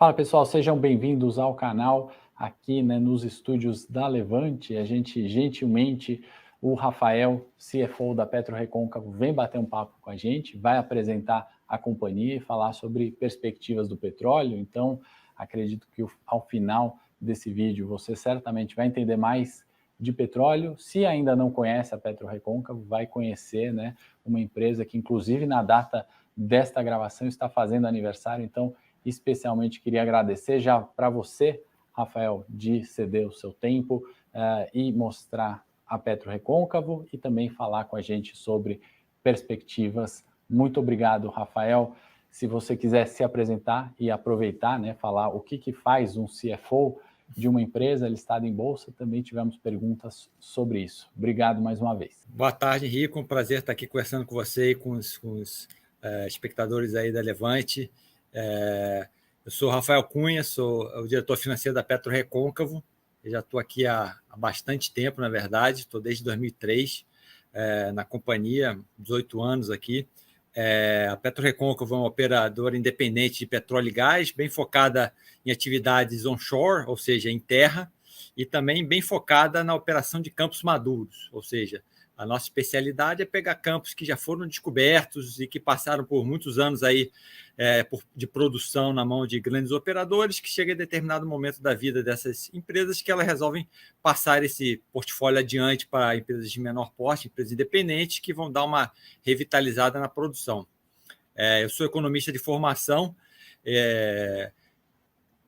Fala pessoal, sejam bem-vindos ao canal aqui, né, nos estúdios da Levante. A gente gentilmente, o Rafael, CFO da PetroRecôncavo, vem bater um papo com a gente, vai apresentar a companhia e falar sobre perspectivas do petróleo. Então, acredito que ao final desse vídeo você certamente vai entender mais de petróleo. Se ainda não conhece a PetroRecôncavo, vai conhecer, né, uma empresa que inclusive na data desta gravação está fazendo aniversário. Então, especialmente queria agradecer já para você, Rafael, de ceder o seu tempo e mostrar a PetroRecôncavo e também falar com a gente sobre perspectivas. Muito obrigado, Rafael. Se você quiser se apresentar e aproveitar, né, falar o que faz um CFO de uma empresa listada em bolsa, também tivemos perguntas sobre isso. Obrigado mais uma vez. Boa tarde, Henrique. Um prazer estar aqui conversando com você e com os espectadores aí da Levante. Eu sou Rafael Cunha, sou o diretor financeiro da PetroRecôncavo. Eu já estou aqui há bastante tempo, na verdade. Estou desde 2003 na companhia, 18 anos aqui. A PetroRecôncavo é uma operadora independente de petróleo e gás, bem focada em atividades onshore, ou seja, em terra, e também bem focada na operação de campos maduros, ou seja, a nossa especialidade é pegar campos que já foram descobertos e que passaram por muitos anos aí de produção na mão de grandes operadores, que chega a determinado momento da vida dessas empresas que elas resolvem passar esse portfólio adiante para empresas de menor porte, empresas independentes, que vão dar uma revitalizada na produção. Eu sou economista de formação,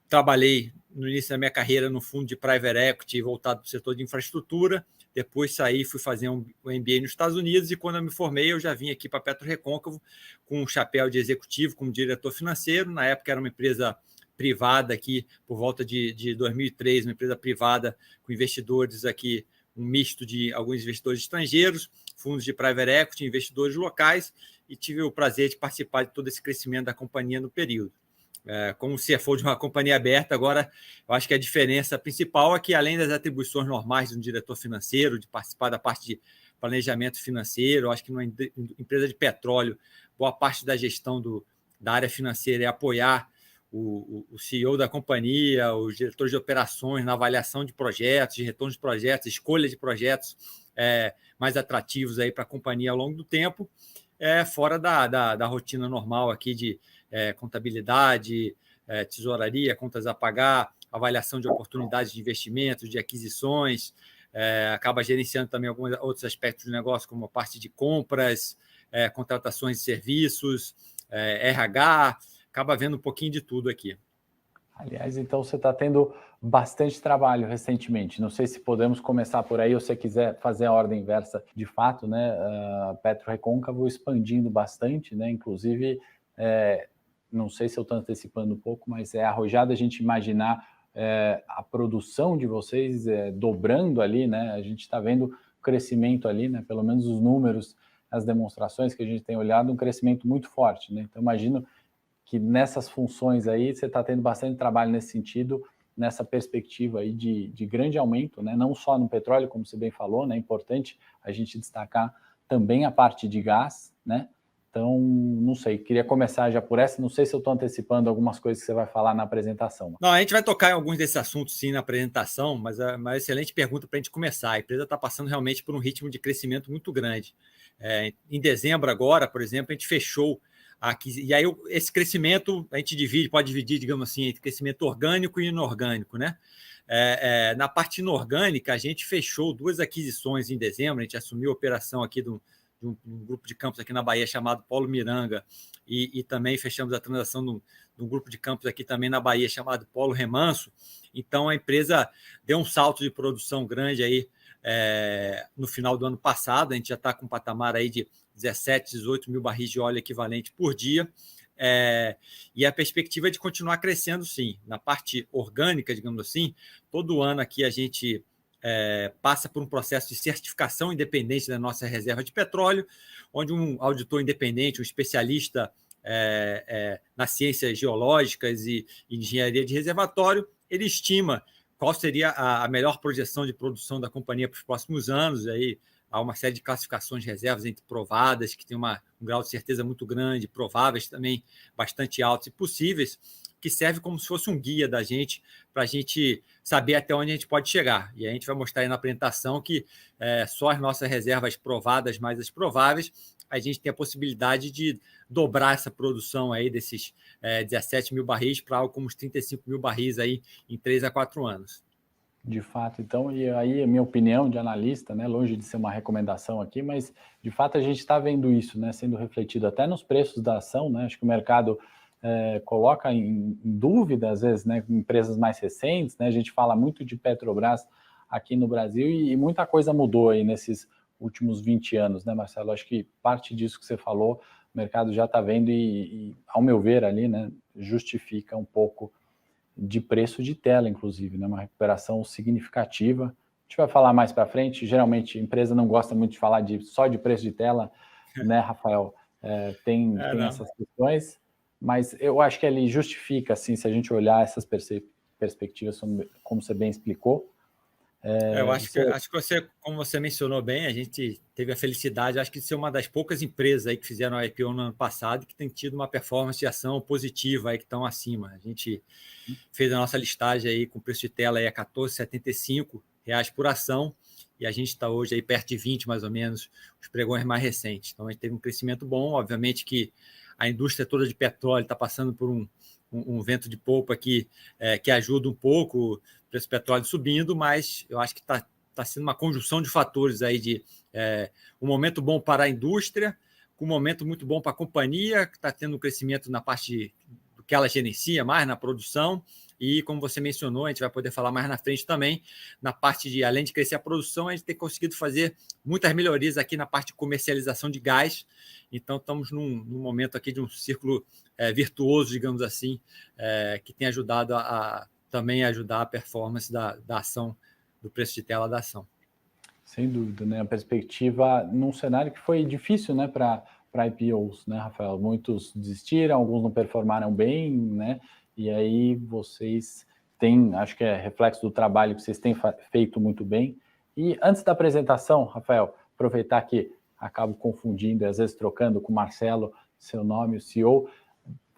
trabalhei no início da minha carreira no fundo de private equity voltado para o setor de infraestrutura. Depois saí, fui fazer um MBA nos Estados Unidos e quando eu me formei eu já vim aqui para a PetroRecôncavo com um chapéu de executivo como diretor financeiro. Na época era uma empresa privada aqui, por volta de 2003, uma empresa privada com investidores aqui, um misto de alguns investidores estrangeiros, fundos de private equity, investidores locais, e tive o prazer de participar de todo esse crescimento da companhia no período. Como CFO de uma companhia aberta, agora eu acho que a diferença principal é que, além das atribuições normais de um diretor financeiro, de participar da parte de planejamento financeiro, eu acho que numa empresa de petróleo, boa parte da gestão da área financeira é apoiar o CEO da companhia, os diretores de operações na avaliação de projetos, de retorno de projetos, escolha de projetos mais atrativos para a companhia ao longo do tempo, fora da rotina normal aqui de contabilidade, tesouraria, contas a pagar, avaliação de oportunidades de investimentos, de aquisições, acaba gerenciando também alguns outros aspectos do negócio, como a parte de compras, contratações de serviços, RH, acaba vendo um pouquinho de tudo aqui. Aliás, então você está tendo bastante trabalho recentemente. Não sei se podemos começar por aí, ou se você quiser fazer a ordem inversa de fato, né? A PetroRecôncavo expandindo bastante, né? Inclusive, não sei se eu estou antecipando um pouco, mas é arrojado a gente imaginar a produção de vocês dobrando ali, né? A gente está vendo crescimento ali, né? Pelo menos os números, as demonstrações que a gente tem olhado, um crescimento muito forte, né? Então, imagino que nessas funções aí você está tendo bastante trabalho nesse sentido, nessa perspectiva aí de grande aumento, né? Não só no petróleo, como você bem falou, né? É importante a gente destacar também a parte de gás, né? Então, não sei, queria começar já por essa, não sei se eu estou antecipando algumas coisas que você vai falar na apresentação. Não, a gente vai tocar em alguns desses assuntos sim na apresentação, mas é uma excelente pergunta para a gente começar. A empresa está passando realmente por um ritmo de crescimento muito grande. Em dezembro agora, por exemplo, a gente fechou aqui, e aí esse crescimento a gente pode dividir, digamos assim, entre crescimento orgânico e inorgânico, né? Na parte inorgânica, a gente fechou 2 aquisições em dezembro, a gente assumiu a operação aqui de um grupo de campos aqui na Bahia chamado Polo Miranga, e também fechamos a transação de um grupo de campos aqui também na Bahia chamado Polo Remanso. Então a empresa deu um salto de produção grande aí no final do ano passado. A gente já está com um patamar aí de 17, 18 mil barris de óleo equivalente por dia, e a perspectiva é de continuar crescendo sim. Na parte orgânica, digamos assim, todo ano aqui a gente passa por um processo de certificação independente da nossa reserva de petróleo, onde um auditor independente, um especialista nas ciências geológicas e engenharia de reservatório, ele estima qual seria a melhor projeção de produção da companhia para os próximos anos. Aí há uma série de classificações de reservas entre provadas, que tem um grau de certeza muito grande, prováveis também bastante altos e possíveis, que serve como se fosse um guia da gente, para a gente saber até onde a gente pode chegar. E a gente vai mostrar aí na apresentação que só as nossas reservas provadas mais as prováveis, a gente tem a possibilidade de dobrar essa produção aí desses 17 mil barris para algo como uns 35 mil barris aí em 3 a 4 anos. De fato, então, e aí a minha opinião de analista, né, longe de ser uma recomendação aqui, mas de fato a gente está vendo isso, né, sendo refletido até nos preços da ação, né, acho que o mercado coloca em dúvida, às vezes, né, empresas mais recentes, né, a gente fala muito de Petrobras aqui no Brasil e muita coisa mudou aí nesses últimos 20 anos, né, Marcelo? Acho que parte disso que você falou, o mercado já está vendo e, ao meu ver ali, né, justifica um pouco de preço de tela, inclusive, né? Uma recuperação significativa. A gente vai falar mais para frente. Geralmente, a empresa não gosta muito de falar só de preço de tela, né, Rafael? Tem essas questões, mas eu acho que ele justifica, assim, se a gente olhar essas perspectivas, como você bem explicou. Eu acho que você, como você mencionou bem, a gente teve a felicidade, acho que de ser uma das poucas empresas aí que fizeram a IPO no ano passado que tem tido uma performance de ação positiva aí que estão acima. A gente fez a nossa listagem aí com preço de tela aí a R$ 14,75 por ação e a gente está hoje aí perto de 20 mais ou menos os pregões mais recentes. Então a gente teve um crescimento bom, obviamente que a indústria toda de petróleo está passando por um vento de polpa que ajuda um pouco, o preço do petróleo subindo, mas eu acho que está sendo uma conjunção de fatores aí de um momento bom para a indústria, com um momento muito bom para a companhia, que está tendo um crescimento na parte do que ela gerencia mais, na produção, e como você mencionou, a gente vai poder falar mais na frente também, na parte de, além de crescer a produção, a gente tem conseguido fazer muitas melhorias aqui na parte de comercialização de gás, então estamos num momento aqui de um círculo virtuoso, digamos assim, que tem ajudado também ajudar a performance da ação, do preço de tela da ação. Sem dúvida, né? A perspectiva num cenário que foi difícil, né, para IPOs, né, Rafael? Muitos desistiram, alguns não performaram bem, né? E aí vocês têm, acho que é reflexo do trabalho que vocês têm feito muito bem. E antes da apresentação, Rafael, aproveitar que acabo confundindo, às vezes trocando com o Marcelo, seu nome, o CEO,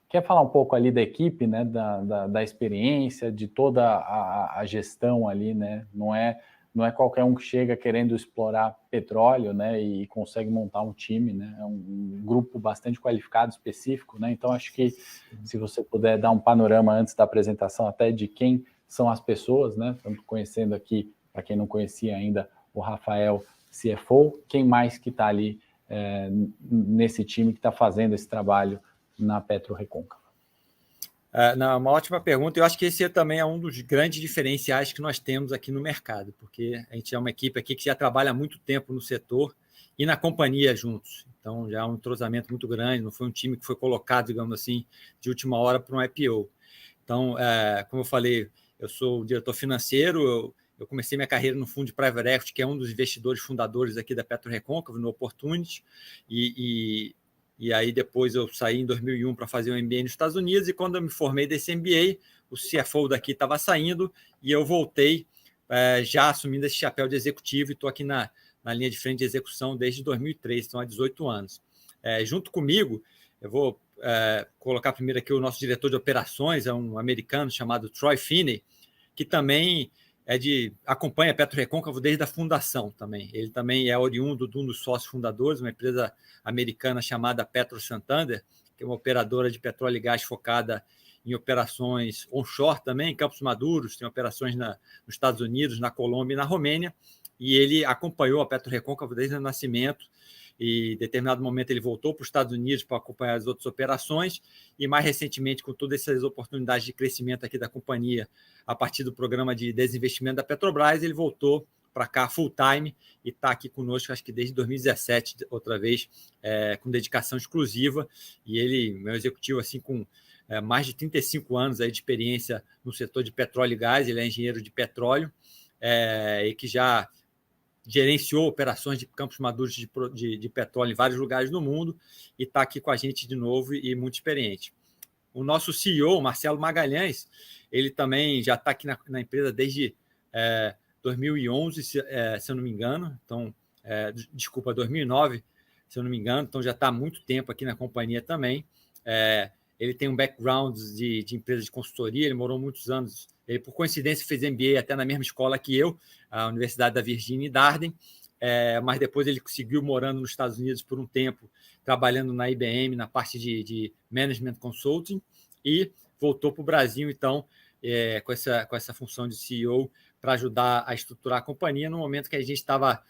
quer falar um pouco ali da equipe, né, da experiência, de toda a gestão ali, né? Não é qualquer um que chega querendo explorar petróleo, né, e consegue montar um time, né? É um grupo bastante qualificado, específico, né? Então acho que se você puder dar um panorama antes da apresentação até de quem são as pessoas, né? Estamos conhecendo aqui, para quem não conhecia ainda, o Rafael, CFO, quem mais que está ali nesse time que está fazendo esse trabalho na Petro Recôncavo? Uma ótima pergunta. Eu acho que esse também é um dos grandes diferenciais que nós temos aqui no mercado, porque a gente é uma equipe aqui que já trabalha há muito tempo no setor e na companhia juntos. Então, já é um entrosamento muito grande, não foi um time que foi colocado, digamos assim, de última hora para um IPO. Então, como eu falei, eu sou o diretor financeiro, eu comecei minha carreira no fundo de Private Equity, que é um dos investidores fundadores aqui da Petro Recôncavo, no Opportunity, e aí depois eu saí em 2001 para fazer um MBA nos Estados Unidos, e quando eu me formei desse MBA, o CFO daqui estava saindo, e eu voltei já assumindo esse chapéu de executivo, e estou aqui na linha de frente de execução desde 2003, então há 18 anos. Junto comigo, eu vou colocar primeiro aqui o nosso diretor de operações, é um americano chamado Troy Finney, que também acompanha a Petro Recôncavo desde a fundação também. Ele também é oriundo de um dos sócios fundadores, uma empresa americana chamada Petro Santander, que é uma operadora de petróleo e gás focada em operações onshore também, em Campos Maduros, tem operações nos Estados Unidos, na Colômbia e na Romênia, e ele acompanhou a Petro Recôncavo desde o nascimento, e em determinado momento ele voltou para os Estados Unidos para acompanhar as outras operações, e mais recentemente, com todas essas oportunidades de crescimento aqui da companhia, a partir do programa de desinvestimento da Petrobras, ele voltou para cá full time e está aqui conosco, acho que desde 2017, outra vez, com dedicação exclusiva, e ele, meu executivo, assim, com mais de 35 anos aí de experiência no setor de petróleo e gás, ele é engenheiro de petróleo, e que já gerenciou operações de campos maduros de petróleo em vários lugares do mundo, e está aqui com a gente de novo e muito experiente. O nosso CEO, Marcelo Magalhães, ele também já está aqui na empresa desde 2011, se eu não me engano, então, desculpa, 2009, se eu não me engano, então já está há muito tempo aqui na companhia também. ele tem um background de empresa de consultoria, ele morou muitos anos, ele por coincidência fez MBA até na mesma escola que eu, a Universidade da Virgínia em Darden, mas depois ele seguiu morando nos Estados Unidos por um tempo, trabalhando na IBM, na parte de Management Consulting, e voltou para o Brasil, então, com essa função de CEO, para ajudar a estruturar a companhia no momento que a gente estava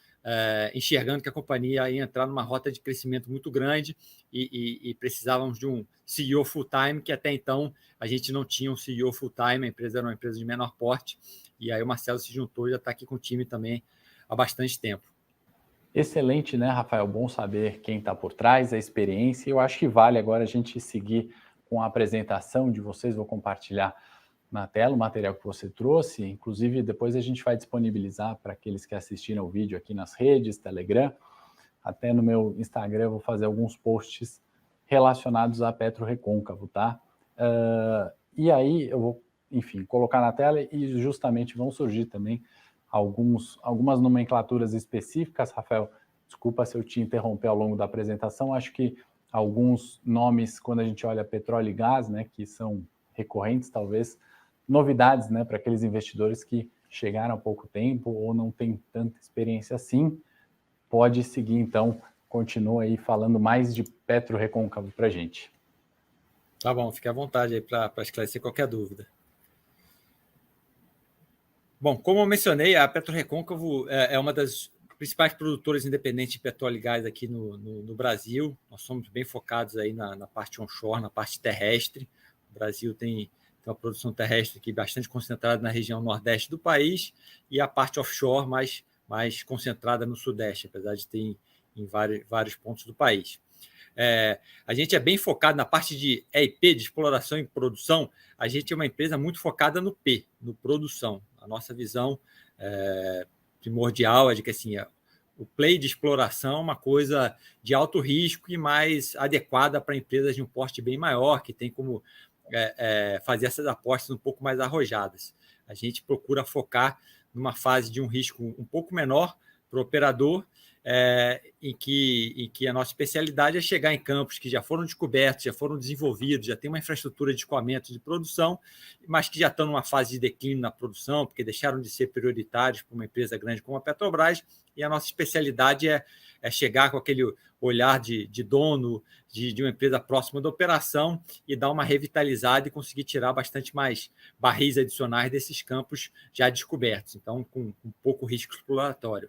enxergando que a companhia ia entrar numa rota de crescimento muito grande e precisávamos de um CEO full-time, que até então a gente não tinha um CEO full-time, a empresa era uma empresa de menor porte, e aí o Marcelo se juntou e já está aqui com o time também há bastante tempo. Excelente, né, Rafael? Bom saber quem está por trás, a experiência. Eu acho que vale agora a gente seguir com a apresentação de vocês. Vou compartilhar na tela o material que você trouxe. Inclusive, depois a gente vai disponibilizar para aqueles que assistiram o vídeo aqui nas redes, Telegram. Até no meu Instagram eu vou fazer alguns posts relacionados a Petro Recôncavo, tá? E aí eu vou, enfim, colocar na tela e justamente vão surgir também algumas nomenclaturas específicas. Rafael, desculpa se eu te interromper ao longo da apresentação, acho que alguns nomes, quando a gente olha petróleo e gás, né, que são recorrentes, talvez novidades, né, para aqueles investidores que chegaram há pouco tempo ou não têm tanta experiência assim, pode seguir, então, continua aí falando mais de Petro Recôncavo para a gente. Tá bom, fique à vontade aí para esclarecer qualquer dúvida. Bom, como eu mencionei, a Petro Recôncavo é uma das principais produtoras independentes de petróleo e gás aqui no Brasil. Nós somos bem focados aí na parte onshore, na parte terrestre. O Brasil tem uma produção terrestre aqui bastante concentrada na região nordeste do país e a parte offshore mais concentrada no sudeste, apesar de ter em vários pontos do país. A gente é bem focado na parte de EIP, de exploração e produção. A gente é uma empresa muito focada no P, no produção. A nossa visão primordial é de que assim, o play de exploração é uma coisa de alto risco e mais adequada para empresas de um porte bem maior, que tem como fazer essas apostas um pouco mais arrojadas. A gente procura focar numa fase de um risco um pouco menor para o operador, em que a nossa especialidade é chegar em campos que já foram descobertos, já foram desenvolvidos, já tem uma infraestrutura de escoamento de produção, mas que já estão numa fase de declínio na produção, porque deixaram de ser prioritários para uma empresa grande como a Petrobras, e a nossa especialidade é chegar com aquele olhar de dono de uma empresa próxima da operação e dar uma revitalizada e conseguir tirar bastante mais barris adicionais desses campos já descobertos, então com pouco risco exploratório.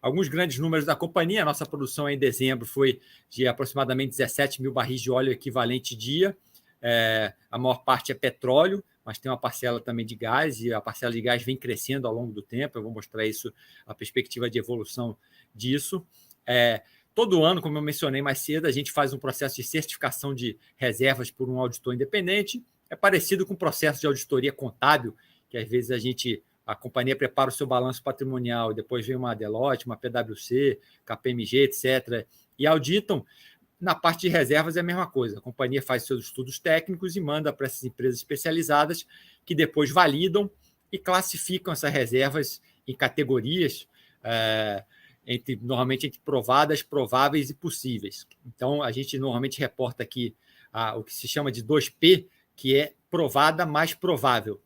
Alguns grandes números da companhia. A nossa produção em dezembro foi de aproximadamente 17 mil barris de óleo equivalente dia. A maior parte é petróleo, mas tem uma parcela também de gás, e a parcela de gás vem crescendo ao longo do tempo. Eu vou mostrar isso, a perspectiva de evolução disso. Todo ano, como eu mencionei mais cedo, a gente faz um processo de certificação de reservas por um auditor independente. É parecido com o processo de auditoria contábil, que às vezes a companhia prepara o seu balanço patrimonial, e depois vem uma Deloitte, uma PwC, KPMG, etc., e auditam. Na parte de reservas é a mesma coisa. A companhia faz seus estudos técnicos e manda para essas empresas especializadas, que depois validam e classificam essas reservas em categorias, normalmente entre provadas, prováveis e possíveis. Então, a gente normalmente reporta aqui o que se chama de 2P, que é provada mais provável.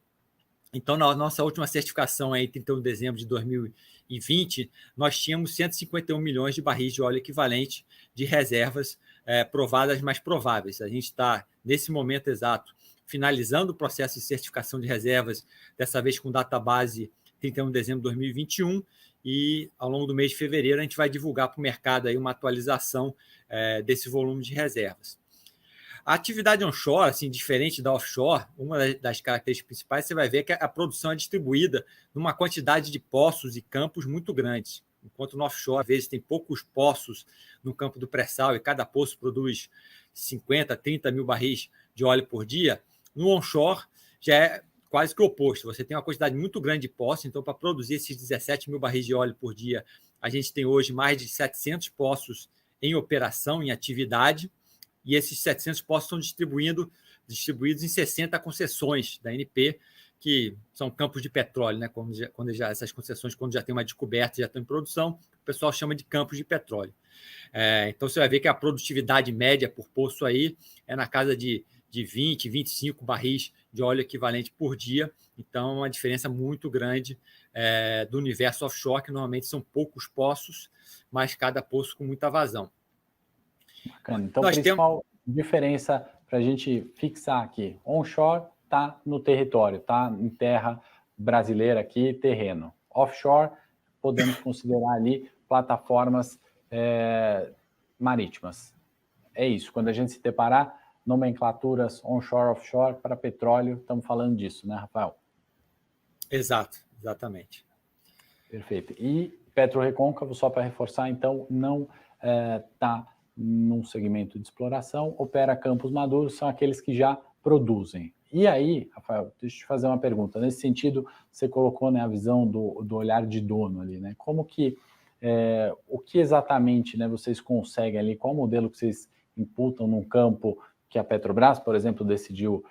Então, na nossa última certificação, em 31 de dezembro de 2020, nós tínhamos 151 milhões de barris de óleo equivalente de reservas provadas mais prováveis. A gente está, nesse momento exato, finalizando o processo de certificação de reservas, dessa vez com database 31 de dezembro de 2021, e ao longo do mês de fevereiro a gente vai divulgar para o mercado aí uma atualização desse volume de reservas. A atividade onshore, assim, diferente da offshore, uma das características principais, você vai ver que a produção é distribuída numa quantidade de poços e campos muito grandes. Enquanto no offshore, às vezes, tem poucos poços no campo do pré-sal e cada poço produz 50, 30 mil barris de óleo por dia, no onshore já é quase que o oposto. Você tem uma quantidade muito grande de poços, então, para produzir esses 17 mil barris de óleo por dia, a gente tem hoje mais de 700 poços em operação, em atividade, e esses 700 poços são distribuídos em 60 concessões da ANP, que são campos de petróleo, né? Essas concessões, quando já tem uma descoberta, já estão em produção, o pessoal chama de campos de petróleo. Então, você vai ver que a produtividade média por poço aí é na casa de 20, 25 barris de óleo equivalente por dia. Então, é uma diferença muito grande do universo offshore, que normalmente são poucos poços, mas cada poço com muita vazão. Bacana. Então, a principal diferença para a gente fixar aqui, onshore está no território, está em terra brasileira aqui, terreno. Offshore, podemos considerar ali plataformas marítimas. É isso, quando a gente se deparar, nomenclaturas onshore, offshore para petróleo, estamos falando disso, né, Rafael? Exato, exatamente. Perfeito. E PetroRecôncavo, só para reforçar, então, não está num segmento de exploração, opera campos maduros, são aqueles que já produzem. E aí, Rafael, deixa eu te fazer uma pergunta. Nesse sentido, você colocou, né, a visão do olhar de dono ali, né? Como que, o que exatamente, né, vocês conseguem ali, qual modelo que vocês imputam num campo que a Petrobras, por exemplo, decidiu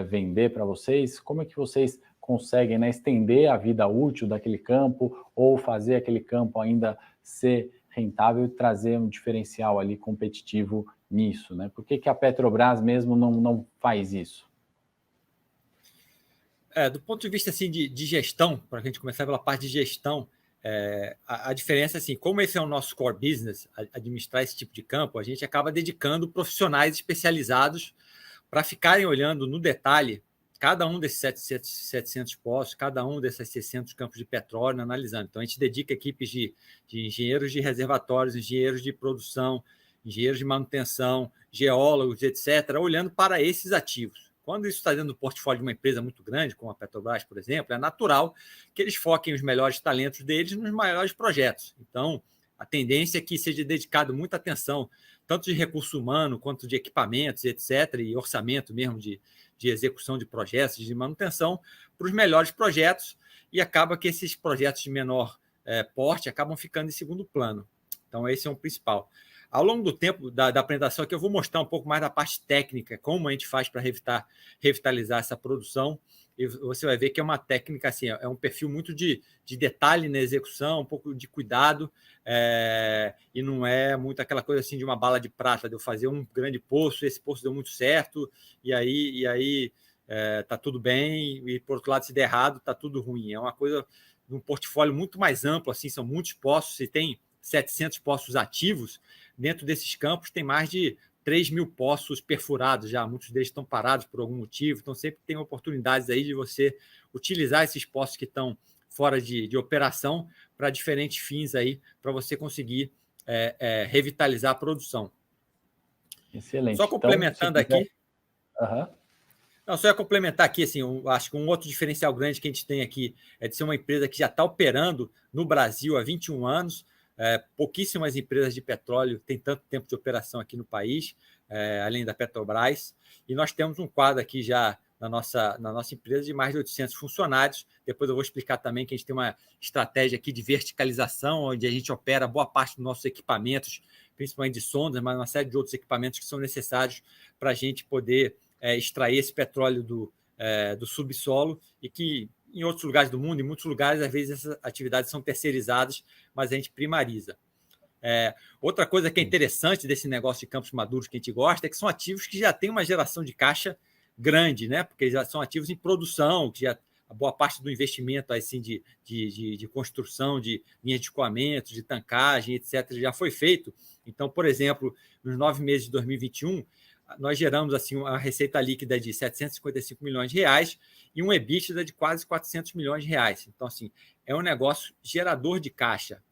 vender para vocês? Como é que vocês conseguem, né, estender a vida útil daquele campo ou fazer aquele campo ainda ser rentável e trazer um diferencial ali competitivo nisso, né? Por que a Petrobras mesmo não faz isso? Do ponto de vista assim, de gestão, para a gente começar pela parte de gestão, a diferença é assim, como esse é o nosso core business, administrar esse tipo de campo, a gente acaba dedicando profissionais especializados para ficarem olhando no detalhe cada um desses 700 poços, cada um desses 600 campos de petróleo, analisando. Então, a gente dedica equipes de engenheiros de reservatórios, engenheiros de produção, engenheiros de manutenção, geólogos, etc., olhando para esses ativos. Quando isso está dentro do portfólio de uma empresa muito grande, como a Petrobras, por exemplo, é natural que eles foquem os melhores talentos deles nos maiores projetos. Então, a tendência é que seja dedicado muita atenção, tanto de recurso humano, quanto de equipamentos, etc., e orçamento mesmo de execução de projetos, de manutenção, para os melhores projetos, e acaba que esses projetos de menor porte acabam ficando em segundo plano. Então, esse é um principal. Ao longo do tempo da apresentação aqui, eu vou mostrar um pouco mais da parte técnica, como a gente faz para revitalizar essa produção, e você vai ver que é uma técnica, assim, é um perfil muito de detalhe na execução, um pouco de cuidado, e não é muito aquela coisa assim de uma bala de prata, de eu fazer um grande poço, esse poço deu muito certo, e aí tá tudo bem, e por outro lado, se der errado, tá tudo ruim. É uma coisa de um portfólio muito mais amplo, assim, são muitos poços, se tem 700 poços ativos, dentro desses campos tem mais de 3 mil poços perfurados já, muitos deles estão parados por algum motivo, então sempre tem oportunidades aí de você utilizar esses poços que estão fora de operação para diferentes fins aí, para você conseguir revitalizar a produção. Excelente. Só complementando então, aqui. Não, só ia complementar aqui, assim, acho que um outro diferencial grande que a gente tem aqui é de ser uma empresa que já está operando no Brasil há 21 anos, pouquíssimas empresas de petróleo têm tanto tempo de operação aqui no país, além da Petrobras, e nós temos um quadro aqui já na nossa empresa de mais de 800 funcionários. Depois eu vou explicar também que a gente tem uma estratégia aqui de verticalização, onde a gente opera boa parte dos nossos equipamentos, principalmente de sondas, mas uma série de outros equipamentos que são necessários para a gente poder extrair esse petróleo do subsolo, e que em outros lugares do mundo, em muitos lugares, às vezes essas atividades são terceirizadas, mas a gente primariza. Outra coisa que é interessante desse negócio de campos maduros que a gente gosta é que são ativos que já têm uma geração de caixa grande, né? Porque já são ativos em produção, que já a boa parte do investimento assim, de construção de linhas de escoamento, de tancagem, etc., já foi feito. Então, por exemplo, nos 9 meses de 2021, nós geramos assim uma receita líquida de 755 milhões de reais e um EBITDA de quase 400 milhões de reais. Então, assim, é um negócio gerador de caixa.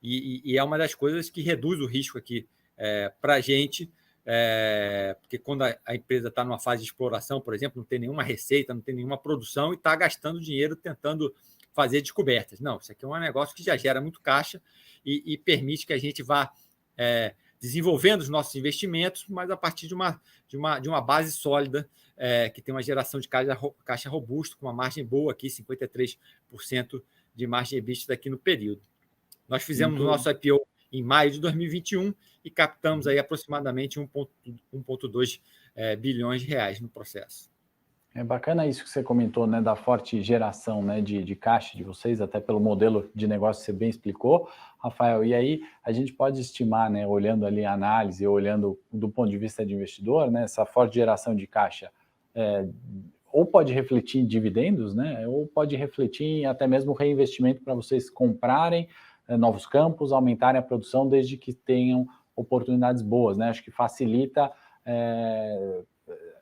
E é uma das coisas que reduz o risco aqui para a gente, porque quando a empresa está numa fase de exploração, por exemplo, não tem nenhuma receita, não tem nenhuma produção e está gastando dinheiro tentando fazer descobertas. Não, isso aqui é um negócio que já gera muito caixa e permite que a gente vá desenvolvendo os nossos investimentos, mas a partir de uma base sólida, que tem uma geração de caixa robusto, com uma margem boa aqui, 53% de margem EBITDA aqui no período. Nós fizemos o nosso IPO em maio de 2021 e captamos aí aproximadamente 1,2 bilhões de reais no processo. É bacana isso que você comentou, né, da forte geração, né, de caixa de vocês, até pelo modelo de negócio que você bem explicou, Rafael. E aí a gente pode estimar, né, olhando ali a análise, olhando do ponto de vista de investidor, né, essa forte geração de caixa é, ou pode refletir em dividendos, né, ou pode refletir em até mesmo reinvestimento para vocês comprarem novos campos, aumentarem a produção desde que tenham oportunidades boas, né? Acho que facilita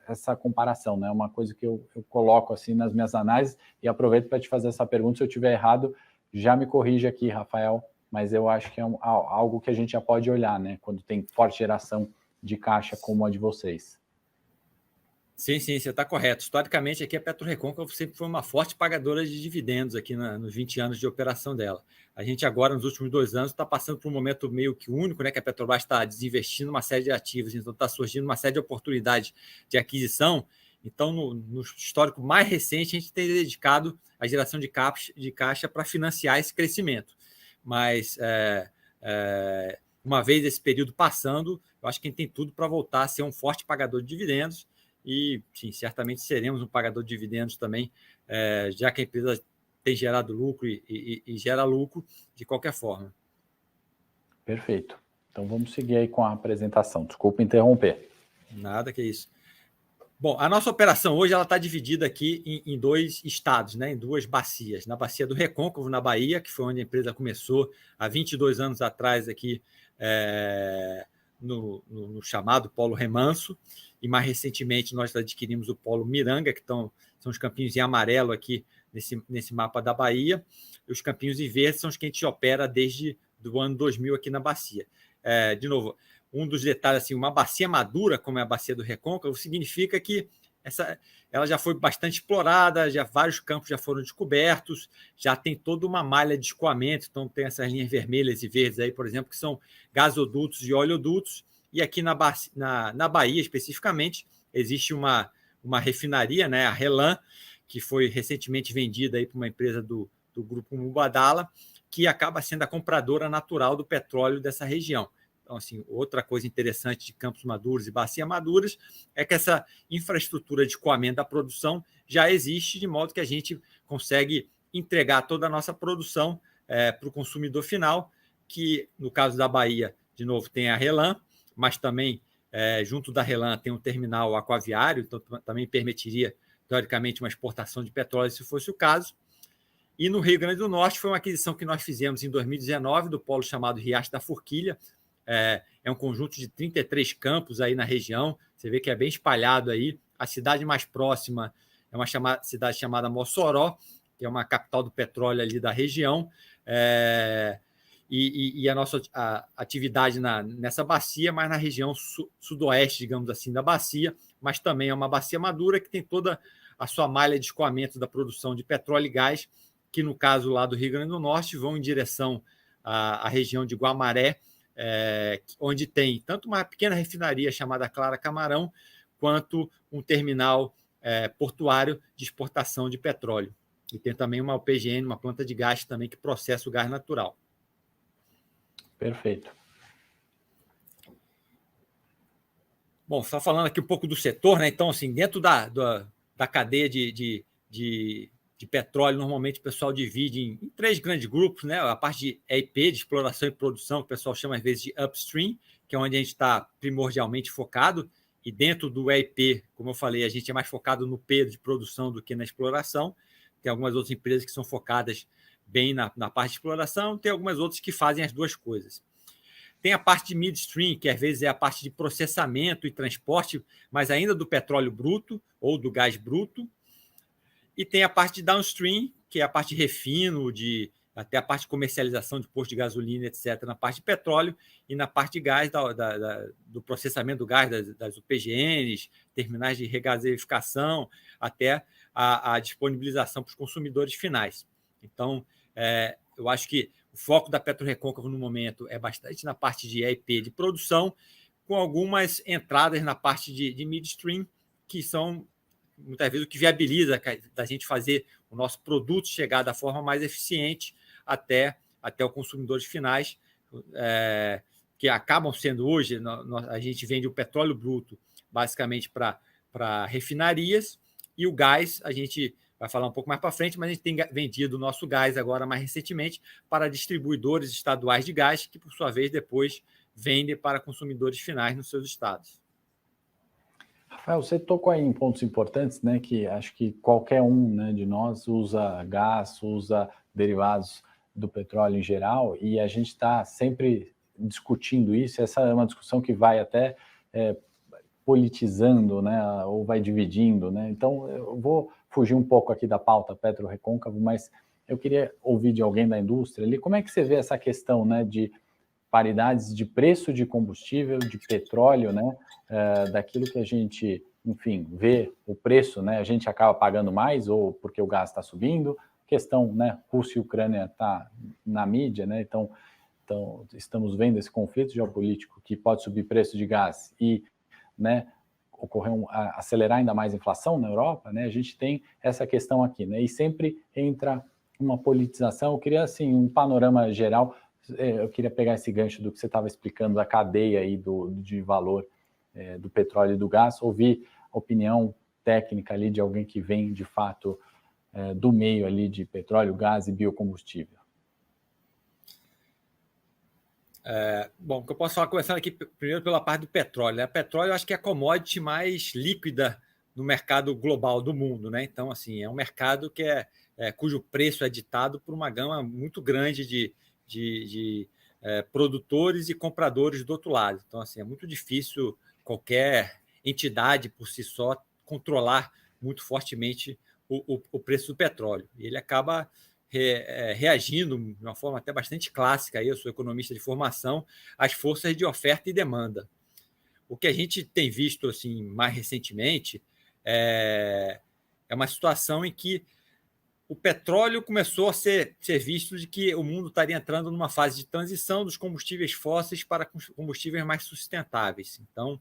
essa comparação, né? Uma coisa que eu coloco assim nas minhas análises e aproveito para te fazer essa pergunta. Se eu estiver errado, já me corrija aqui, Rafael, mas eu acho que é algo que a gente já pode olhar, né? Quando tem forte geração de caixa como a de vocês. Sim, sim, você está correto. Historicamente, aqui a PetroRecôncavo sempre foi uma forte pagadora de dividendos aqui nos 20 anos de operação dela. A gente agora, nos últimos 2 anos, está passando por um momento meio que único, né, que a Petrobras está desinvestindo uma série de ativos, então está surgindo uma série de oportunidades de aquisição. Então, no histórico mais recente, a gente tem dedicado a geração de caixa para financiar esse crescimento. Mas, uma vez esse período passando, eu acho que a gente tem tudo para voltar a ser um forte pagador de dividendos. E, sim, certamente seremos um pagador de dividendos também, já que a empresa tem gerado lucro e gera lucro de qualquer forma. Perfeito. Então vamos seguir aí com a apresentação. Desculpa interromper. Nada que isso. Bom, a nossa operação hoje está dividida aqui em 2 estados, né, em 2 bacias. Na bacia do Recôncavo, na Bahia, que foi onde a empresa começou há 22 anos atrás aqui, no chamado Polo Remanso, e mais recentemente nós adquirimos o Polo Miranga, que são os campinhos em amarelo aqui nesse mapa da Bahia, e os campinhos em verde são os que a gente opera desde o ano 2000 aqui na bacia. De novo, um dos detalhes, assim, uma bacia madura, como é a bacia do Recôncavo, significa que ela já foi bastante explorada, vários campos já foram descobertos, já tem toda uma malha de escoamento, então tem essas linhas vermelhas e verdes aí, por exemplo, que são gasodutos e oleodutos, e aqui na Bahia, especificamente, existe uma refinaria, né, a Relan, que foi recentemente vendida para uma empresa do grupo Mubadala, que acaba sendo a compradora natural do petróleo dessa região. Então, assim, outra coisa interessante de Campos Maduros e Bacia Maduras é que essa infraestrutura de escoamento da produção já existe, de modo que a gente consegue entregar toda a nossa produção para o consumidor final, que, no caso da Bahia, de novo, tem a Relan, mas também, junto da Relan, tem um terminal aquaviário, então também permitiria, teoricamente, uma exportação de petróleo, se fosse o caso. E no Rio Grande do Norte foi uma aquisição que nós fizemos em 2019 do polo chamado Riacho da Forquilha. É um conjunto de 33 campos aí na região, você vê que é bem espalhado aí. A cidade mais próxima é uma cidade chamada Mossoró, que é uma capital do petróleo ali da região, e a nossa atividade nessa bacia, mas na região sudoeste, digamos assim, da bacia, mas também é uma bacia madura que tem toda a sua malha de escoamento da produção de petróleo e gás, que no caso lá do Rio Grande do Norte vão em direção à região de Guamaré, onde tem tanto uma pequena refinaria chamada Clara Camarão, quanto um terminal portuário de exportação de petróleo. E tem também uma UPGN, uma planta de gás também que processa o gás natural. Perfeito. Bom, você está falando aqui um pouco do setor, né? Então, assim, dentro da cadeia de petróleo, normalmente o pessoal divide em 3 grandes grupos, né? A parte de E&P, de exploração e produção, que o pessoal chama às vezes de upstream, que é onde a gente está primordialmente focado, e dentro do E&P, como eu falei, a gente é mais focado no P de produção do que na exploração. Tem algumas outras empresas que são focadas bem na parte de exploração, tem algumas outras que fazem as 2 coisas. Tem a parte de midstream, que às vezes é a parte de processamento e transporte, mas ainda do petróleo bruto ou do gás bruto. E tem a parte de downstream, que é a parte de refino, até a parte de comercialização de posto de gasolina, etc., na parte de petróleo, e na parte de gás, do processamento do gás, das UPGNs, terminais de regasificação, até a disponibilização para os consumidores finais. Então, eu acho que o foco da PetroRecôncavo no momento é bastante na parte de E&P de produção, com algumas entradas na parte de midstream, que são muitas vezes o que viabiliza da gente fazer o nosso produto chegar da forma mais eficiente até os consumidores finais, que acabam sendo hoje, a gente vende o petróleo bruto basicamente para refinarias, E o gás, a gente vai falar um pouco mais para frente, mas a gente tem vendido o nosso gás agora mais recentemente para distribuidores estaduais de gás, que, por sua vez, depois vendem para consumidores finais nos seus estados. Rafael, você tocou aí em pontos importantes, né, que acho que qualquer um, né, de nós usa gás, usa derivados do petróleo em geral, e a gente está sempre discutindo isso. Essa é uma discussão que vai até politizando, né, ou vai dividindo, né? Então, eu vou fugir um pouco aqui da pauta PetroRecôncavo, mas eu queria ouvir de alguém da indústria ali, como é que você vê essa questão, né, de paridades de preço de combustível, de petróleo, né, daquilo que a gente, enfim, vê o preço, né, a gente acaba pagando mais ou porque o gás está subindo, questão, né, Rússia e Ucrânia está na mídia, né, então estamos vendo esse conflito geopolítico que pode subir preço de gás e, né, acelerar ainda mais a inflação na Europa, né, a gente tem essa questão aqui, né, e sempre entra uma politização. Eu queria, assim, um panorama geral. Eu queria pegar esse gancho do que você estava explicando, da cadeia aí de valor do petróleo e do gás, ouvir a opinião técnica ali de alguém que vem, de fato, do meio ali de petróleo, gás e biocombustível. Bom, o que eu posso falar, começando aqui primeiro pela parte do petróleo, né? Petróleo eu acho que é a commodity mais líquida no mercado global do mundo, né? Então, assim, é um mercado que cujo preço é ditado por uma gama muito grande de produtores e compradores do outro lado. Então, assim, é muito difícil qualquer entidade por si só controlar muito fortemente o preço do petróleo. E ele acaba reagindo de uma forma até bastante clássica, eu sou economista de formação, às forças de oferta e demanda. O que a gente tem visto assim, mais recentemente é uma situação em que o petróleo começou a ser visto de que o mundo estaria entrando numa fase de transição dos combustíveis fósseis para combustíveis mais sustentáveis. Então,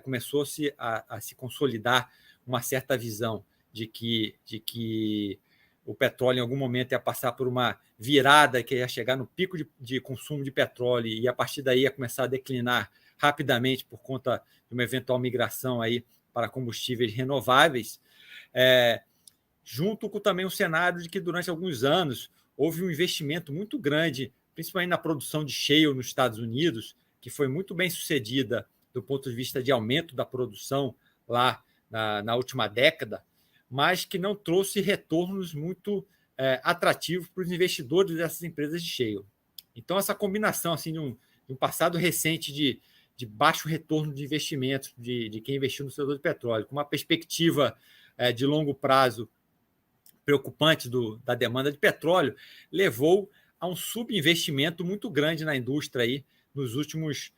começou-se a se consolidar uma certa visão de que o petróleo, em algum momento, ia passar por uma virada, que ia chegar no pico de consumo de petróleo e, a partir daí, ia começar a declinar rapidamente por conta de uma eventual migração aí para combustíveis renováveis, junto com também um cenário de que, durante alguns anos, houve um investimento muito grande, principalmente na produção de shale nos Estados Unidos, que foi muito bem sucedida do ponto de vista de aumento da produção lá na última década, mas que não trouxe retornos muito atrativos para os investidores dessas empresas de shale. Então, essa combinação assim, de um passado recente de baixo retorno de investimentos de quem investiu no setor de petróleo, com uma perspectiva de longo prazo preocupante da demanda de petróleo, levou a um subinvestimento muito grande na indústria aí nos últimos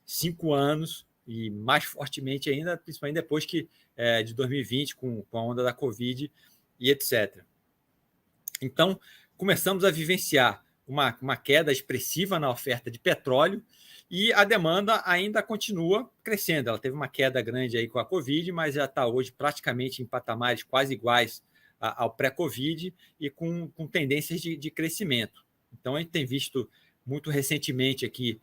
5 anos, e mais fortemente ainda, principalmente depois de 2020, com a onda da Covid e etc. Então, começamos a vivenciar uma queda expressiva na oferta de petróleo e a demanda ainda continua crescendo. Ela teve uma queda grande aí com a Covid, mas já está hoje praticamente em patamares quase iguais ao pré-Covid e com tendências de crescimento. Então, a gente tem visto muito recentemente aqui,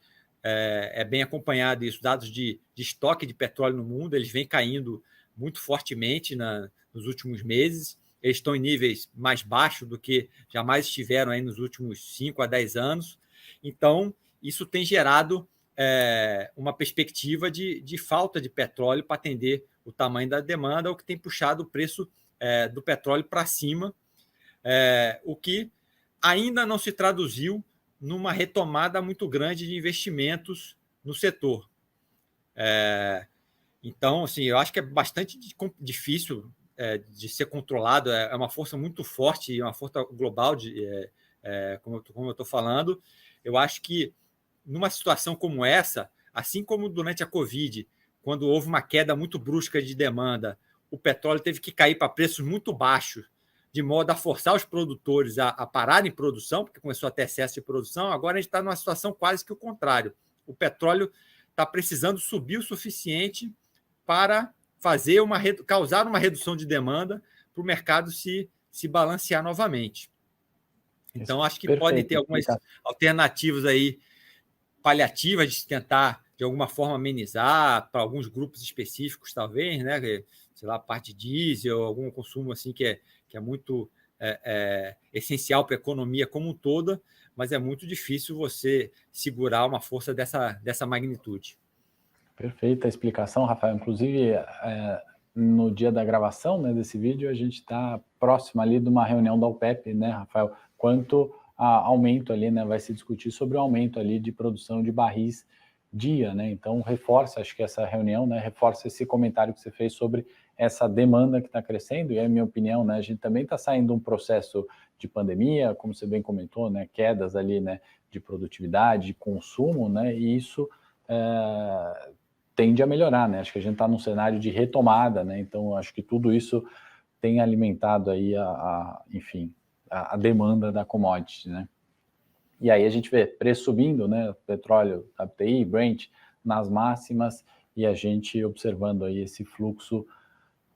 bem acompanhado isso, dados de estoque de petróleo no mundo, eles vêm caindo muito fortemente nos últimos meses. Eles estão em níveis mais baixos do que jamais estiveram aí nos últimos 5 a 10 anos. Então, isso tem gerado uma perspectiva de falta de petróleo para atender o tamanho da demanda, o que tem puxado o preço do petróleo para cima, o que ainda não se traduziu numa retomada muito grande de investimentos no setor. Então, assim, eu acho que é bastante difícil de ser controlado, é uma força muito forte, é uma força global, como eu estou falando. Eu acho que, numa situação como essa, assim como durante a Covid, quando houve uma queda muito brusca de demanda, o petróleo teve que cair para preços muito baixos, de modo a forçar os produtores a pararem produção, porque começou a ter excesso de produção. Agora a gente está numa situação quase que o contrário. O petróleo está precisando subir o suficiente para causar uma redução de demanda para o mercado se balancear novamente. Então, acho que podem ter algumas alternativas aí paliativas de tentar, de alguma forma, amenizar para alguns grupos específicos, talvez, né? sei lá, parte de diesel, algum consumo assim que é muito essencial para a economia como um todo, mas é muito difícil você segurar uma força dessa magnitude. Perfeita a explicação, Rafael. Inclusive, no dia da gravação, né, desse vídeo, a gente está próximo ali de uma reunião da OPEP, né, Rafael? Quanto a aumento ali, né, vai se discutir sobre o aumento ali de produção de barris dia, né? Então, reforça, acho que essa reunião, né, reforça esse comentário que você fez sobre essa demanda que está crescendo, e é a minha opinião, né, a gente também está saindo de um processo de pandemia, como você bem comentou, né, quedas ali, né, de produtividade, de consumo, né, e isso tende a melhorar, né? Acho que a gente está num cenário de retomada, né? Então, acho que tudo isso tem alimentado aí enfim, a demanda da commodity, né? E aí a gente vê preço subindo, né? Petróleo, WTI, Brent nas máximas, e a gente observando aí esse fluxo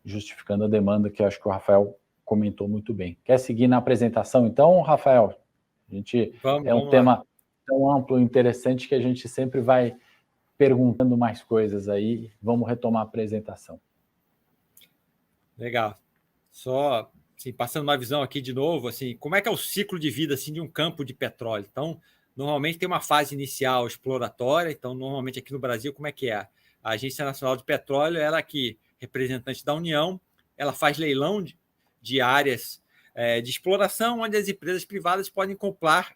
justificando a demanda, que eu acho que o Rafael comentou muito bem. Quer seguir na apresentação, então, Rafael? A gente é um tema tão amplo e interessante que a gente sempre vai perguntando mais coisas aí. Vamos retomar a apresentação. Legal. Só assim, passando uma visão aqui de novo, assim, como é que é o ciclo de vida assim, de um campo de petróleo? Então, normalmente tem uma fase inicial exploratória. Então, normalmente aqui no Brasil, como é que é? A Agência Nacional de Petróleo, ela que representante da União, ela faz leilão de áreas de exploração, onde as empresas privadas podem comprar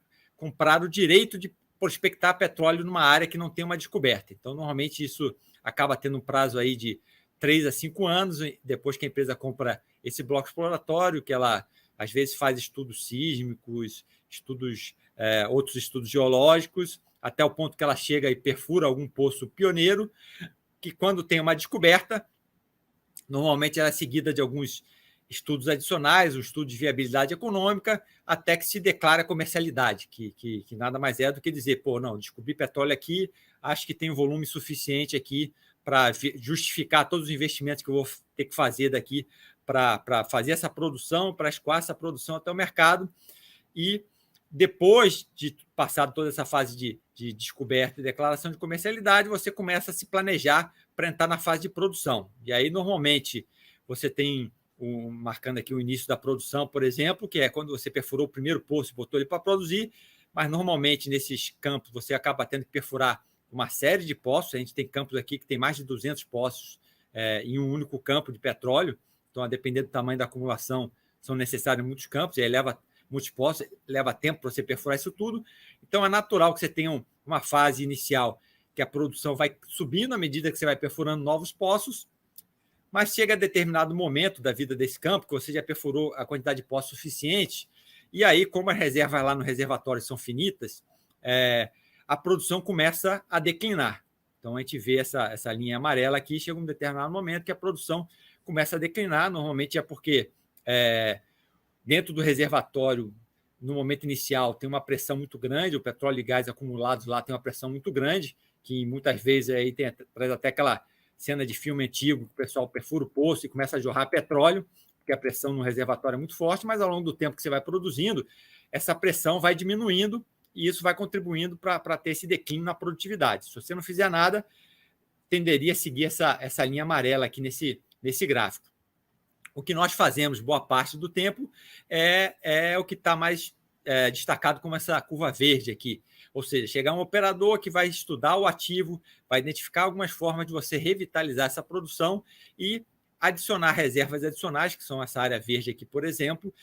o direito de prospectar petróleo numa área que não tem uma descoberta. Então, normalmente, isso acaba tendo um prazo aí de 3 a 5 anos, depois que a empresa compra esse bloco exploratório, que ela, às vezes, faz estudos sísmicos, outros estudos geológicos, até o ponto que ela chega e perfura algum poço pioneiro, que, quando tem uma descoberta, normalmente ela é seguida de alguns estudos adicionais, um estudo de viabilidade econômica, até que se declara comercialidade, que nada mais é do que dizer, pô, não, descobri petróleo aqui, acho que tem um volume suficiente aqui para justificar todos os investimentos que eu vou ter que fazer daqui para fazer essa produção, para escoar essa produção até o mercado. E depois de passar toda essa fase de descoberta e declaração de comercialidade, você começa a se planejar para entrar na fase de produção. E aí, normalmente, você tem marcando aqui o início da produção, por exemplo, que é quando você perfurou o primeiro poço e botou ele para produzir, mas normalmente nesses campos você acaba tendo que perfurar uma série de poços. A gente tem campos aqui que tem mais de 200 poços em um único campo de petróleo, então, a depender do tamanho da acumulação, são necessários muitos campos, e aí muitos poços, leva tempo para você perfurar isso tudo. Então, é natural que você tenha uma fase inicial que a produção vai subindo à medida que você vai perfurando novos poços, mas chega a determinado momento da vida desse campo que você já perfurou a quantidade de poços suficiente, e aí, como as reservas lá no reservatório são finitas, a produção começa a declinar. Então, a gente vê essa linha amarela aqui, chega um determinado momento que a produção começa a declinar. Normalmente é porque dentro do reservatório, no momento inicial, tem uma pressão muito grande, o petróleo e gás acumulados lá tem uma pressão muito grande, que muitas vezes aí traz até aquela cena de filme antigo, que o pessoal perfura o poço e começa a jorrar petróleo, porque a pressão no reservatório é muito forte, mas ao longo do tempo que você vai produzindo, essa pressão vai diminuindo e isso vai contribuindo para ter esse declínio na produtividade. Se você não fizer nada, tenderia a seguir essa linha amarela aqui nesse gráfico. O que nós fazemos boa parte do tempo é o que está mais destacado como essa curva verde aqui. Ou seja, chegar um operador que vai estudar o ativo, vai identificar algumas formas de você revitalizar essa produção e adicionar reservas adicionais, que são essa área verde aqui, por exemplo,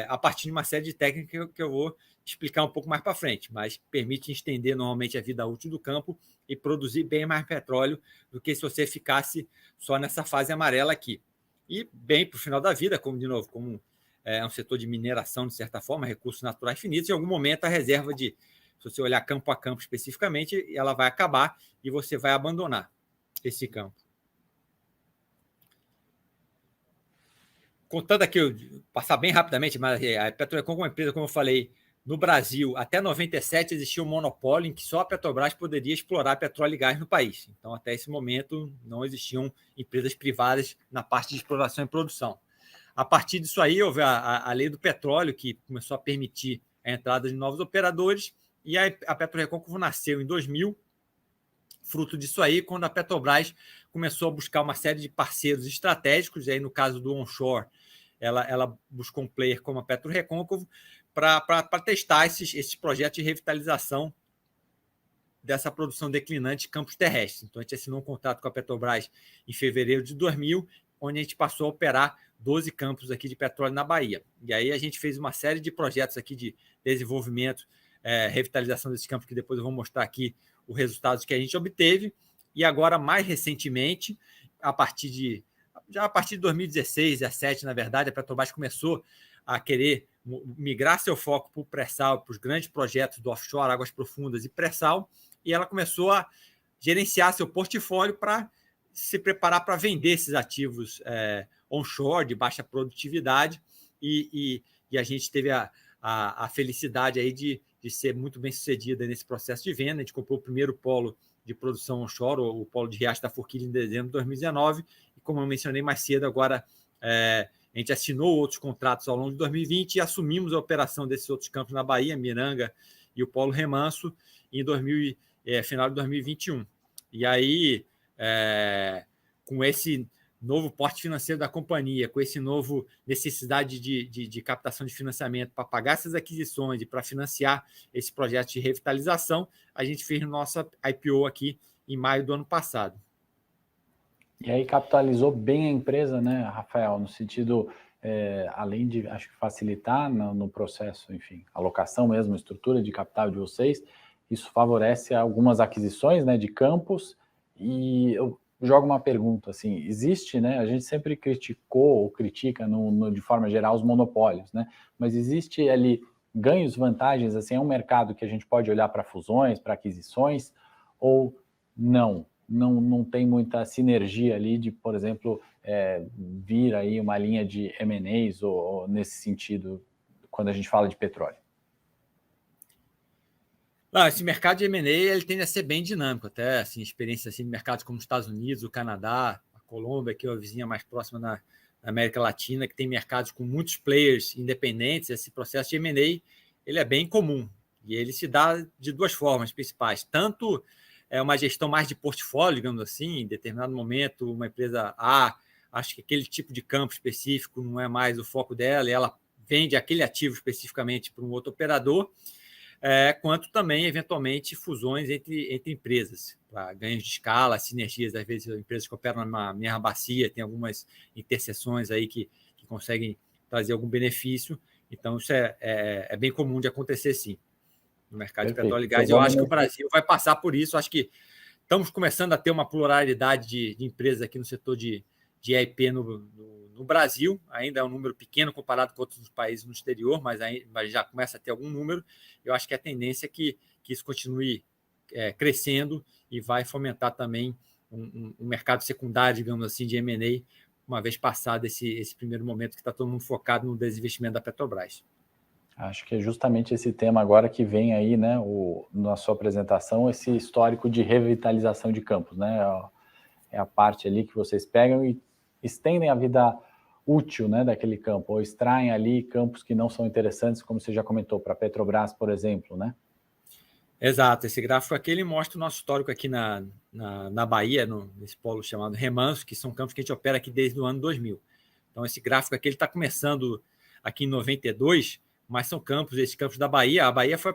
a partir de uma série de técnicas que eu vou explicar um pouco mais para frente, mas permite estender normalmente a vida útil do campo e produzir bem mais petróleo do que se você ficasse só nessa fase amarela aqui. E bem para o final da vida, como é um setor de mineração, de certa forma, recursos naturais finitos, em algum momento a reserva se você olhar campo a campo especificamente, ela vai acabar e você vai abandonar esse campo. Contando aqui, passar bem rapidamente, mas a Petrorecon, como empresa, como eu falei, no Brasil, até 97 existia um monopólio em que só a Petrobras poderia explorar petróleo e gás no país. Então, até esse momento, não existiam empresas privadas na parte de exploração e produção. A partir disso aí, houve a lei do petróleo, que começou a permitir a entrada de novos operadores, e a Petrorecon nasceu em 2000, fruto disso aí, quando a Petrobras começou a buscar uma série de parceiros estratégicos, e aí no caso do onshore, ela buscou um player como a PetroRecôncavo para testar esses projetos de revitalização dessa produção declinante de campos terrestres. Então, a gente assinou um contrato com a Petrobras em fevereiro de 2000, onde a gente passou a operar 12 campos aqui de petróleo na Bahia. E aí a gente fez uma série de projetos aqui de desenvolvimento, revitalização desses campos, que depois eu vou mostrar aqui os resultados que a gente obteve. E agora, mais recentemente, a partir de 2016, 2017, na verdade, a Petrobras começou a querer migrar seu foco para o pré-sal, para os grandes projetos do offshore, águas profundas e pré-sal, e ela começou a gerenciar seu portfólio para se preparar para vender esses ativos onshore, de baixa produtividade, e a gente teve a felicidade aí de ser muito bem sucedida nesse processo de venda. A gente comprou o primeiro polo de produção onshore, o polo de Riacho da Forquilha, em dezembro de 2019, e como eu mencionei mais cedo, agora a gente assinou outros contratos ao longo de 2020 e assumimos a operação desses outros campos na Bahia, Miranga e o Polo Remanso, em final de 2021. E aí, com esse novo porte financeiro da companhia, com esse novo necessidade de captação de financiamento para pagar essas aquisições e para financiar esse projeto de revitalização, a gente fez nossa IPO aqui em maio do ano passado. E aí capitalizou bem a empresa, né, Rafael, no sentido, além de, acho que facilitar no processo, enfim, alocação mesmo, estrutura de capital de vocês, isso favorece algumas aquisições, né, de campos. E eu jogo uma pergunta, assim, existe, né, a gente sempre criticou ou critica de forma geral os monopólios, né, mas existe ali ganhos, vantagens, assim, é um mercado que a gente pode olhar para fusões, para aquisições, ou não? Não tem muita sinergia ali de, por exemplo, vir aí uma linha de M&As ou nesse sentido, quando a gente fala de petróleo? Esse mercado de M&A ele tende a ser bem dinâmico, até assim, experiência assim, de mercados como os Estados Unidos, o Canadá, a Colômbia, que é a vizinha mais próxima na América Latina, que tem mercados com muitos players independentes. Esse processo de M&A ele é bem comum e ele se dá de duas formas principais. Tanto uma gestão mais de portfólio, digamos assim, em determinado momento, uma empresa acho que aquele tipo de campo específico não é mais o foco dela, e ela vende aquele ativo especificamente para um outro operador, quanto também, eventualmente, fusões entre empresas, para ganhos de escala, sinergias. Às vezes, empresas que operam na mesma bacia, tem algumas interseções aí que conseguem trazer algum benefício. Então, isso é bem comum de acontecer, sim, no mercado de petróleo e gás. Eu acho que o Brasil vai passar por isso. Acho que estamos começando a ter uma pluralidade de empresas aqui no setor de EIP no Brasil. Ainda é um número pequeno comparado com outros países no exterior, mas já começa a ter algum número. Eu acho que a tendência é que isso continue crescendo e vai fomentar também um mercado secundário, digamos assim, de M&A, uma vez passado esse primeiro momento que está todo mundo focado no desinvestimento da Petrobras. Acho que é justamente esse tema agora que vem aí, né, na sua apresentação, esse histórico de revitalização de campos, né? É a parte ali que vocês pegam e estendem a vida útil, né, daquele campo, ou extraem ali campos que não são interessantes, como você já comentou, para a Petrobras, por exemplo, né? Exato, esse gráfico aqui ele mostra o nosso histórico aqui na Bahia, nesse polo chamado Remanso, que são campos que a gente opera aqui desde o ano 2000. Então, esse gráfico aqui está começando aqui em 92, mas são esses campos da Bahia. A Bahia foi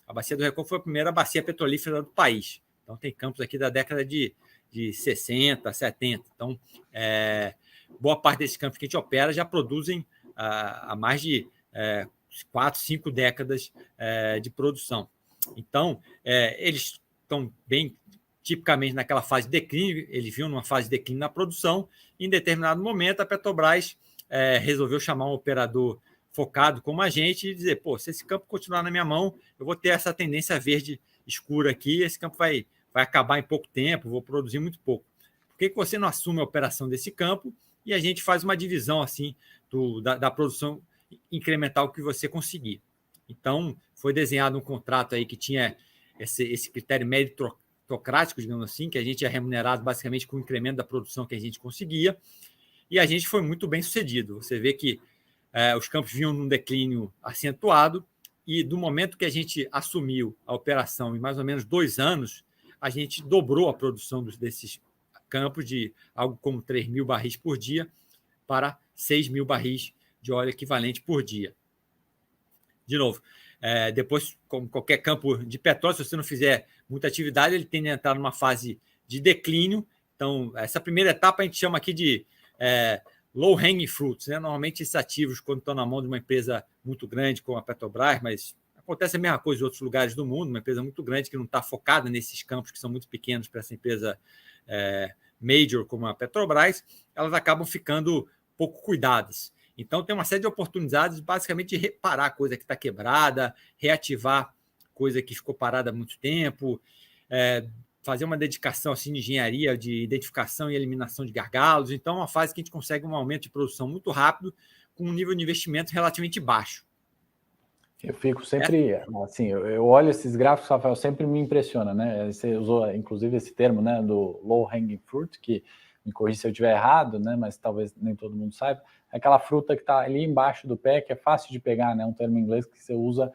a Bacia do Recôncavo foi a primeira bacia petrolífera do país. Então, tem campos aqui da década de 60, 70. Então, boa parte desses campos que a gente opera já produzem há mais de 4, 5 décadas de produção. Então, eles estão bem tipicamente naquela fase de declínio, eles vinham numa fase de declínio na produção, e em determinado momento a Petrobras resolveu chamar um operador focado como a gente e dizer, se esse campo continuar na minha mão, eu vou ter essa tendência verde escura aqui, esse campo vai acabar em pouco tempo, vou produzir muito pouco. Por que você não assume a operação desse campo e a gente faz uma divisão assim da produção incremental que você conseguir? Então, foi desenhado um contrato aí que tinha esse critério meritocrático, digamos assim, que a gente é remunerado basicamente com o incremento da produção que a gente conseguia, e a gente foi muito bem sucedido. Você vê que os campos vinham num declínio acentuado, e do momento que a gente assumiu a operação, em mais ou menos 2 anos, a gente dobrou a produção desses campos de algo como 3 mil barris por dia para 6 mil barris de óleo equivalente por dia. De novo, depois, como qualquer campo de petróleo, se você não fizer muita atividade, ele tende a entrar numa fase de declínio. Então, essa primeira etapa a gente chama aqui de low-hanging fruits, né? Normalmente, esses ativos, quando estão na mão de uma empresa muito grande, como a Petrobras, mas acontece a mesma coisa em outros lugares do mundo, uma empresa muito grande que não está focada nesses campos que são muito pequenos para essa empresa major como a Petrobras, elas acabam ficando pouco cuidadas. Então, tem uma série de oportunidades, basicamente, de reparar coisa que está quebrada, reativar coisa que ficou parada há muito tempo, fazer uma dedicação assim, de engenharia, de identificação e eliminação de gargalos. Então, é uma fase que a gente consegue um aumento de produção muito rápido, com um nível de investimento relativamente baixo. Eu fico sempre, assim, eu olho esses gráficos, Rafael, sempre me impressiona, né? Você usou, inclusive, esse termo, né, do low hanging fruit, que me corrija se eu estiver errado, né? Mas talvez nem todo mundo saiba. É aquela fruta que está ali embaixo do pé, que é fácil de pegar, né? Um termo em inglês que você usa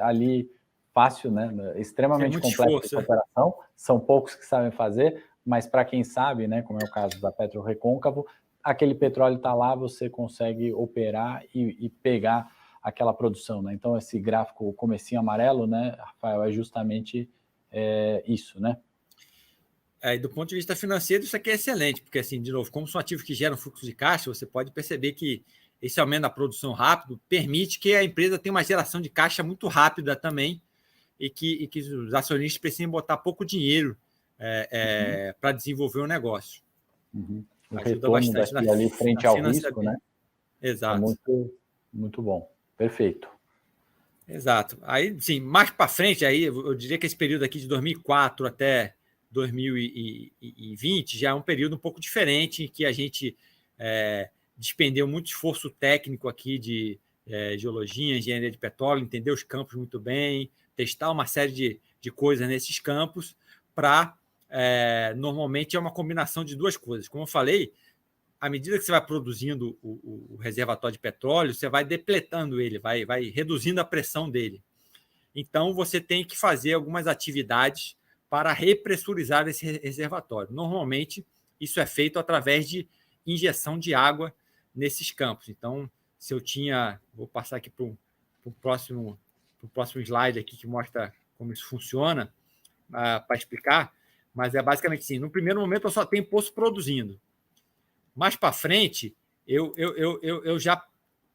ali fácil, né? Extremamente complexo de operação. São poucos que sabem fazer, mas para quem sabe, né? Como é o caso da Petro Recôncavo, aquele petróleo está lá, você consegue operar e pegar aquela produção, né? Então, esse gráfico, o comecinho amarelo, né, Rafael, é justamente isso, né? E do ponto de vista financeiro, isso aqui é excelente, porque, assim, de novo, como são ativos que geram fluxo de caixa, você pode perceber que esse aumento da produção rápido permite que a empresa tenha uma geração de caixa muito rápida também e que os acionistas precisem botar pouco dinheiro para desenvolver o negócio. Uhum. O retorno daqui ali frente ao risco, né? Exato. É muito, muito bom. Perfeito. Exato. Aí, sim, mais para frente, aí eu diria que esse período aqui de 2004 até 2020 já é um período um pouco diferente, em que a gente despendeu muito esforço técnico aqui de geologia, engenharia de petróleo, entender os campos muito bem, testar uma série de coisas nesses campos, para, normalmente, é uma combinação de duas coisas. Como eu falei, à medida que você vai produzindo o reservatório de petróleo, você vai depletando ele, vai reduzindo a pressão dele. Então, você tem que fazer algumas atividades para repressurizar esse reservatório. Normalmente, isso é feito através de injeção de água nesses campos. Então, se eu tinha... Vou passar aqui para o próximo slide aqui, que mostra como isso funciona, para explicar, mas é basicamente assim, no primeiro momento eu só tenho poço produzindo. Mais para frente, eu já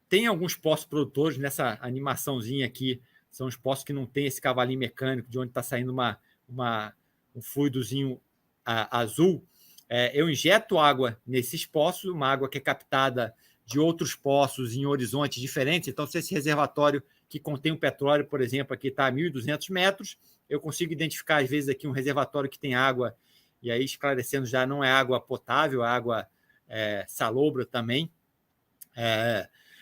tenho alguns poços produtores nessa animaçãozinha aqui, são os poços que não tem esse cavalinho mecânico, de onde está saindo um fluidozinho azul. Eu injeto água nesses poços, uma água que é captada de outros poços em horizontes diferentes. Então, se esse reservatório que contém o petróleo, por exemplo, aqui está a 1.200 metros, eu consigo identificar, às vezes, aqui um reservatório que tem água, e aí, esclarecendo, já não é água potável, é água salobra também.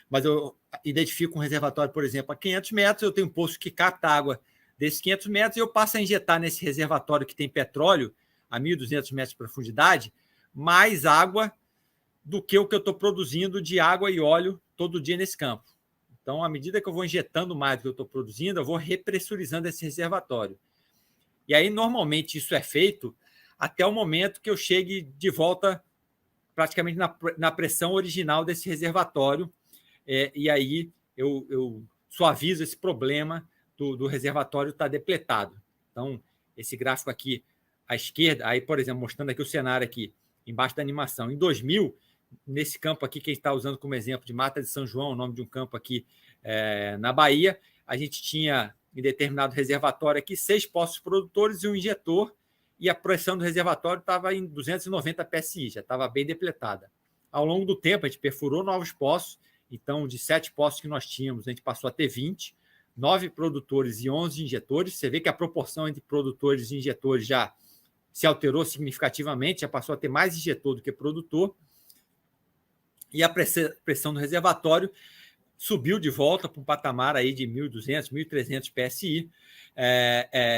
Mas eu identifico um reservatório, por exemplo, a 500 metros, eu tenho um poço que capta água desses 500 metros e eu passo a injetar nesse reservatório que tem petróleo a 1.200 metros de profundidade mais água do que o que eu estou produzindo de água e óleo todo dia nesse campo. Então, à medida que eu vou injetando mais do que eu estou produzindo, eu vou repressurizando esse reservatório. E aí, normalmente, isso é feito até o momento que eu chegue de volta praticamente na pressão original desse reservatório, e aí eu suavizo esse problema do reservatório estar depletado. Então, esse gráfico aqui à esquerda, aí, por exemplo, mostrando aqui o cenário aqui, embaixo da animação. Em 2000, nesse campo aqui que a gente está usando como exemplo de Mata de São João, o nome de um campo aqui na Bahia, a gente tinha, em determinado reservatório aqui, 6 poços produtores e um injetor, e a pressão do reservatório estava em 290 psi, já estava bem depletada. Ao longo do tempo, a gente perfurou novos poços, então, de 7 poços que nós tínhamos, a gente passou a ter 20, 9 produtores e 11 injetores. Você vê que a proporção entre produtores e injetores já se alterou significativamente, já passou a ter mais injetor do que produtor, e a pressão do reservatório subiu de volta para um patamar aí de 1.200, 1.300 psi,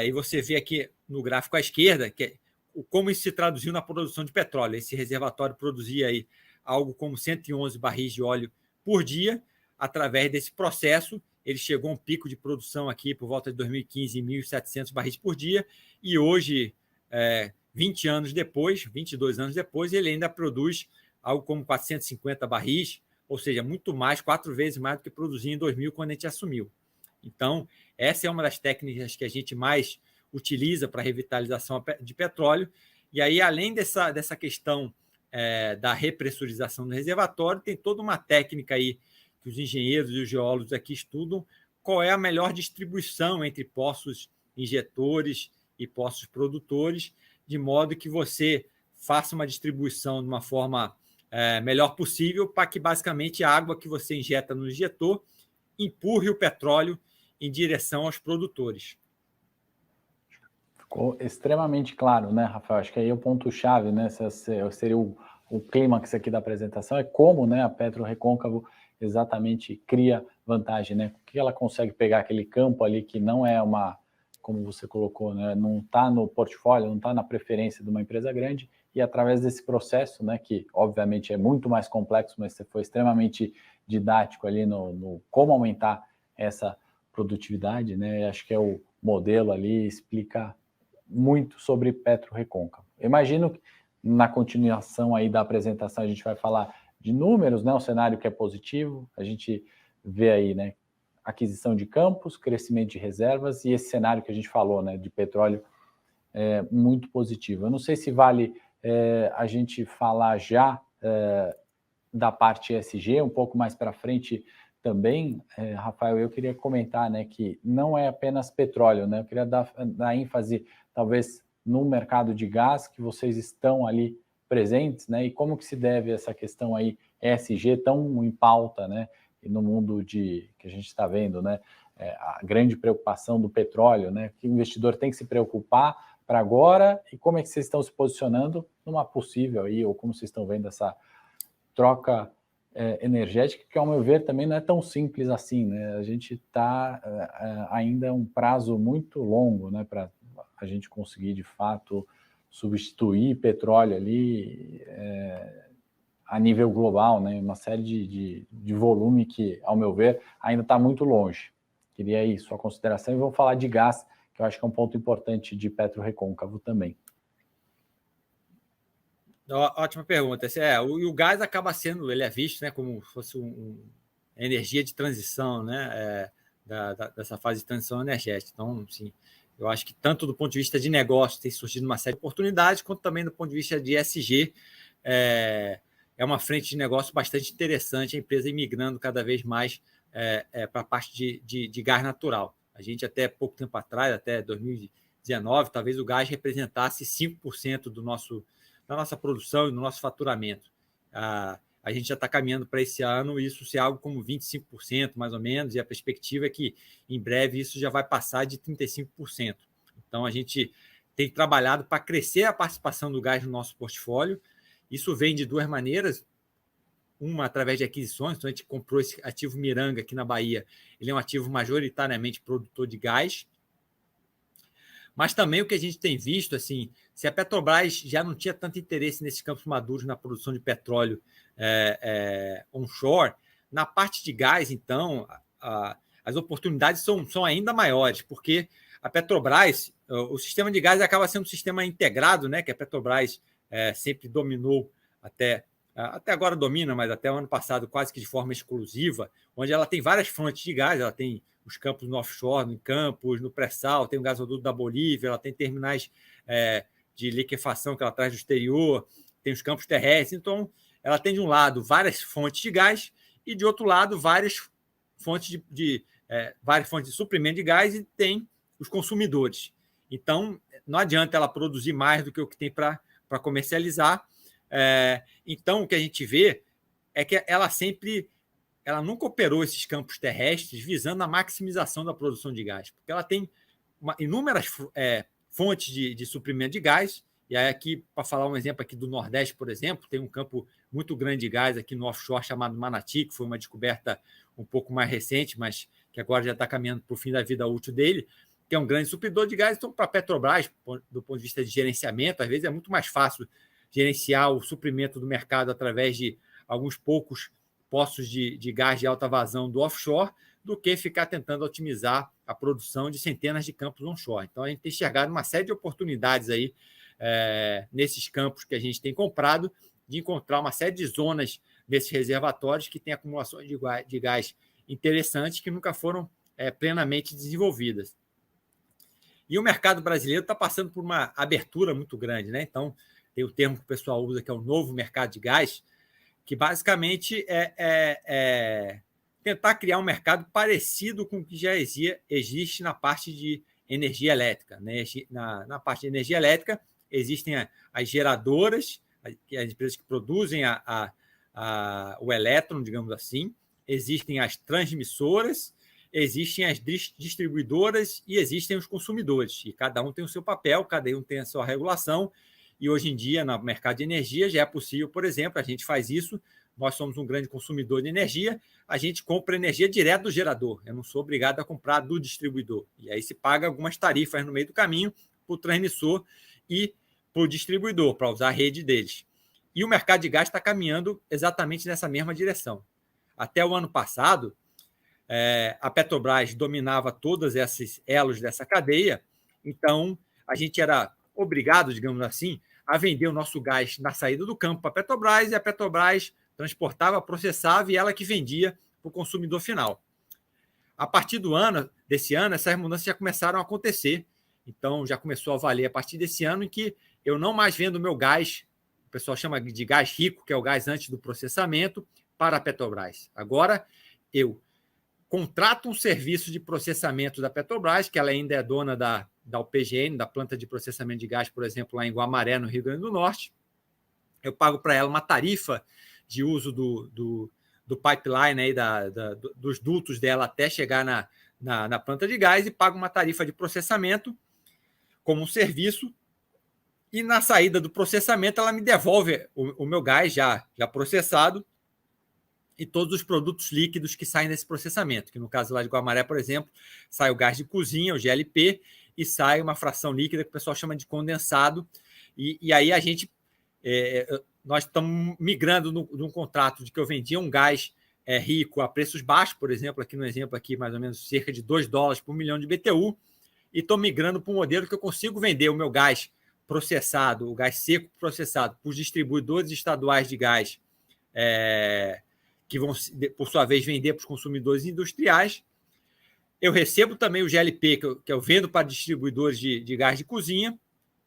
e você vê aqui no gráfico à esquerda como isso se traduziu na produção de petróleo. Esse reservatório produzia aí algo como 111 barris de óleo por dia. Através desse processo, ele chegou a um pico de produção aqui por volta de 2015 em 1.700 barris por dia, e hoje, 20 anos depois, 22 anos depois, ele ainda produz algo como 450 barris, ou seja, muito mais, 4 vezes mais do que produzia em 2000, quando a gente assumiu. Então, essa é uma das técnicas que a gente mais utiliza para revitalização de petróleo. E aí, além dessa questão da repressurização do reservatório, tem toda uma técnica aí que os engenheiros e os geólogos aqui estudam, qual é a melhor distribuição entre poços injetores e poços produtores, de modo que você faça uma distribuição de uma forma melhor possível, para que basicamente a água que você injeta no injetor empurre o petróleo em direção aos produtores. Ficou extremamente claro, né, Rafael? Acho que aí é o ponto-chave, né? Seria o clímax aqui da apresentação, é como, né, a PetroRecôncavo exatamente cria vantagem, né? O que ela consegue pegar aquele campo ali que não é uma, como você colocou, né, não está no portfólio, não está na preferência de uma empresa grande, e através desse processo, né, que obviamente é muito mais complexo, mas você foi extremamente didático ali no como aumentar essa produtividade, né? Acho que é o modelo ali, explica muito sobre PetroRecôncavo. Imagino que na continuação aí da apresentação a gente vai falar de números, né? Um cenário que é positivo, a gente vê aí, né, aquisição de campos, crescimento de reservas e esse cenário que a gente falou, né, de petróleo muito positivo. Eu não sei se vale a gente falar já da parte ESG, um pouco mais para frente também, Rafael, eu queria comentar, né, que não é apenas petróleo, né? Eu queria dar ênfase, talvez, no mercado de gás, que vocês estão ali presentes, né? E como que se deve essa questão aí ESG tão em pauta, né? E no mundo que a gente está vendo, né? A grande preocupação do petróleo, né? Que o investidor tem que se preocupar para agora e como é que vocês estão se posicionando numa possível aí, ou como vocês estão vendo essa troca energética, que ao meu ver também não é tão simples assim, né? A gente está ainda um prazo muito longo, né, para a gente conseguir de fato substituir petróleo ali a nível global, né? Uma série de volume que, ao meu ver, ainda está muito longe. Queria aí sua consideração e vamos falar de gás, que eu acho que é um ponto importante de PetroRecôncavo também. Ótima pergunta. O gás acaba sendo, ele é visto, né, como se fosse energia de transição, né, dessa fase de transição energética. Então, sim, eu acho que tanto do ponto de vista de negócio tem surgido uma série de oportunidades, quanto também do ponto de vista de ESG, é uma frente de negócio bastante interessante, a empresa migrando cada vez mais para a parte de gás natural. A gente, até pouco tempo atrás, até 2019, talvez o gás representasse 5% da nossa produção e do nosso faturamento. A gente já está caminhando para esse ano isso ser algo como 25%, mais ou menos, e a perspectiva é que, em breve, isso já vai passar de 35%. Então, a gente tem trabalhado para crescer a participação do gás no nosso portfólio. Isso vem de duas maneiras. Uma, através de aquisições. Então, a gente comprou esse ativo Miranga aqui na Bahia. Ele é um ativo majoritariamente produtor de gás. Mas também o que a gente tem visto, assim, se a Petrobras já não tinha tanto interesse nesses campos maduros na produção de petróleo onshore, na parte de gás, então, as oportunidades são ainda maiores, porque a Petrobras, o sistema de gás acaba sendo um sistema integrado, né, que a Petrobras sempre dominou até agora domina, mas até o ano passado quase que de forma exclusiva, onde ela tem várias fontes de gás, ela tem os campos no offshore, no Campos, no pré-sal, tem o gasoduto da Bolívia, ela tem terminais de liquefação que ela traz do exterior, tem os campos terrestres. Então, ela tem, de um lado, várias fontes de gás e, de outro lado, várias fontes várias fontes de suprimento de gás e tem os consumidores. Então, não adianta ela produzir mais do que o que tem para comercializar. Então, o que a gente vê é que ela nunca operou esses campos terrestres visando a maximização da produção de gás, porque ela tem inúmeras fontes de suprimento de gás. E aí, aqui, para falar um exemplo aqui do Nordeste, por exemplo, tem um campo muito grande de gás aqui no offshore chamado Manati, que foi uma descoberta um pouco mais recente, mas que agora já está caminhando para o fim da vida útil dele, que é um grande supridor de gás. Então, para a Petrobras, do ponto de vista de gerenciamento, às vezes é muito mais fácil gerenciar o suprimento do mercado através de alguns poucos poços de gás de alta vazão do offshore, do que ficar tentando otimizar a produção de centenas de campos onshore. Então, a gente tem enxergado uma série de oportunidades aí nesses campos que a gente tem comprado, de encontrar uma série de zonas desses reservatórios que têm acumulações de gás interessantes que nunca foram plenamente desenvolvidas. E o mercado brasileiro está passando por uma abertura muito grande, né? Então, tem o termo que o pessoal usa, que é o novo mercado de gás, que basicamente é tentar criar um mercado parecido com o que já existe na parte de energia elétrica. Né? Na parte de energia elétrica, existem as geradoras, as empresas que produzem o elétron, digamos assim, existem as transmissoras, existem as distribuidoras e existem os consumidores. E cada um tem o seu papel, cada um tem a sua regulação. E hoje em dia, no mercado de energia, já é possível, por exemplo, a gente faz isso, nós somos um grande consumidor de energia, a gente compra energia direto do gerador, eu não sou obrigado a comprar do distribuidor. E aí se paga algumas tarifas no meio do caminho para o transmissor e para o distribuidor, para usar a rede deles. E o mercado de gás está caminhando exatamente nessa mesma direção. Até o ano passado, a Petrobras dominava todos esses elos dessa cadeia, então a gente era obrigado, digamos assim, a vender o nosso gás na saída do campo para a Petrobras, e a Petrobras transportava, processava e ela que vendia para o consumidor final. A partir desse ano, essas mudanças já começaram a acontecer. Então, já começou a valer a partir desse ano em que eu não mais vendo o meu gás, o pessoal chama de gás rico, que é o gás antes do processamento, para a Petrobras. Agora, eu contrato um serviço de processamento da Petrobras, que ela ainda é dona da UPGN, da planta de processamento de gás, por exemplo, lá em Guamaré, no Rio Grande do Norte. Eu pago para ela uma tarifa de uso do pipeline, aí, dos dutos dela até chegar na planta de gás, e pago uma tarifa de processamento como um serviço, e na saída do processamento ela me devolve o meu gás já processado e todos os produtos líquidos que saem desse processamento, que no caso lá de Guamaré, por exemplo, sai o gás de cozinha, o GLP, e sai uma fração líquida que o pessoal chama de condensado, e aí a gente... nós estamos migrando num contrato de que eu vendia um gás rico a preços baixos, por exemplo, aqui no exemplo, aqui, mais ou menos cerca de $2 por milhão de BTU, e estou migrando para um modelo que eu consigo vender o meu gás processado, o gás seco processado, para os distribuidores estaduais de gás, que vão, por sua vez, vender para os consumidores industriais. Eu recebo também o GLP, que eu vendo para distribuidores de gás de cozinha,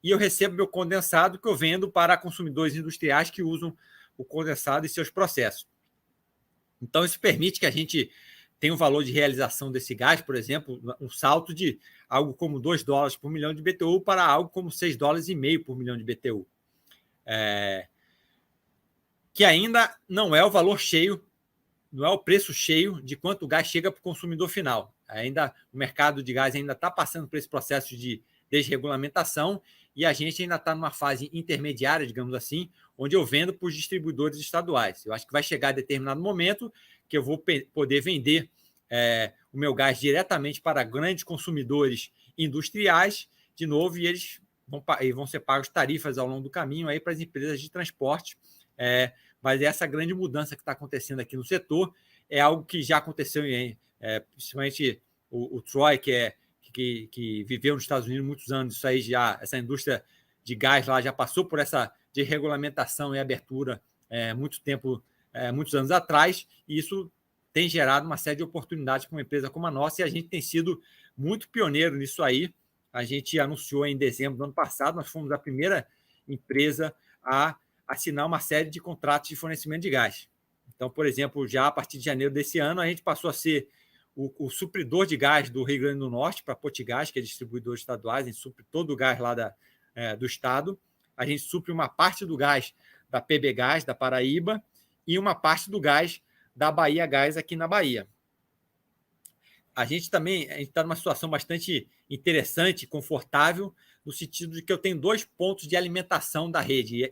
e eu recebo meu condensado, que eu vendo para consumidores industriais que usam o condensado em seus processos. Então, isso permite que a gente tenha um valor de realização desse gás, por exemplo, um salto de algo como $2 por milhão de BTU para algo como $6,5 por milhão de BTU. Que ainda não é o valor cheio, não é o preço cheio de quanto o gás chega para o consumidor final. Ainda o mercado de gás ainda está passando por esse processo de desregulamentação, e a gente ainda está numa fase intermediária, digamos assim, onde eu vendo para os distribuidores estaduais. Eu acho que vai chegar a determinado momento que eu vou poder vender o meu gás diretamente para grandes consumidores industriais, de novo, e eles vão ser pagos tarifas ao longo do caminho aí para as empresas de transporte. Mas essa grande mudança que está acontecendo aqui no setor é algo que já aconteceu, principalmente o Troy, que viveu nos Estados Unidos muitos anos, isso aí essa indústria de gás lá já passou por essa de regulamentação e abertura muitos anos atrás, e isso tem gerado uma série de oportunidades para uma empresa como a nossa, e a gente tem sido muito pioneiro nisso aí. A gente anunciou em dezembro do ano passado, nós fomos a primeira empresa a assinar uma série de contratos de fornecimento de gás. Então, por exemplo, já a partir de janeiro desse ano, a gente passou a ser o supridor de gás do Rio Grande do Norte para a Potigás, que é distribuidor estadual. A gente supre todo o gás lá do estado. A gente supre uma parte do gás da PB Gás, da Paraíba, e uma parte do gás da Bahia Gás aqui na Bahia. A gente está numa situação bastante interessante, confortável, no sentido de que eu tenho 2 pontos de alimentação da rede.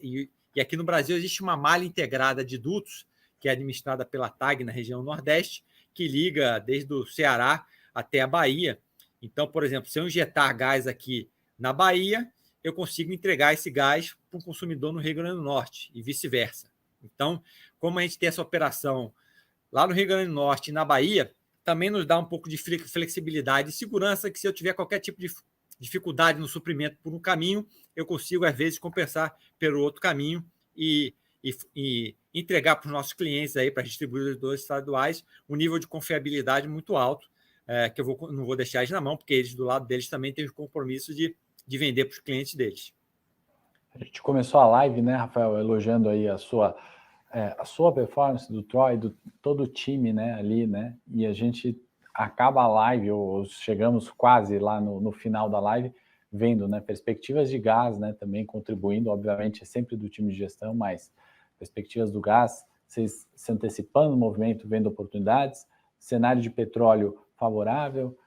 E aqui no Brasil existe uma malha integrada de dutos, que é administrada pela TAG na região Nordeste, que liga desde o Ceará até a Bahia. Então, por exemplo, se eu injetar gás aqui na Bahia, eu consigo entregar esse gás para um consumidor no Rio Grande do Norte e vice-versa. Então, como a gente tem essa operação lá no Rio Grande do Norte e na Bahia, também nos dá um pouco de flexibilidade e segurança, que se eu tiver qualquer tipo dificuldade no suprimento por um caminho, eu consigo, às vezes, compensar pelo outro caminho e entregar para os nossos clientes, para as distribuidoras estaduais, um nível de confiabilidade muito alto, que não vou deixar eles na mão, porque eles, do lado deles, também têm o compromisso de vender para os clientes deles. A gente começou a live, né, Rafael, elogiando aí a sua performance, do Troy, do todo o time, né, ali, né, e a gente acaba a live, ou chegamos quase lá no final da live, vendo, né, perspectivas de gás, né, também contribuindo, obviamente, é sempre do time de gestão, mas perspectivas do gás, vocês se antecipando no movimento, vendo oportunidades, cenário de petróleo favorável,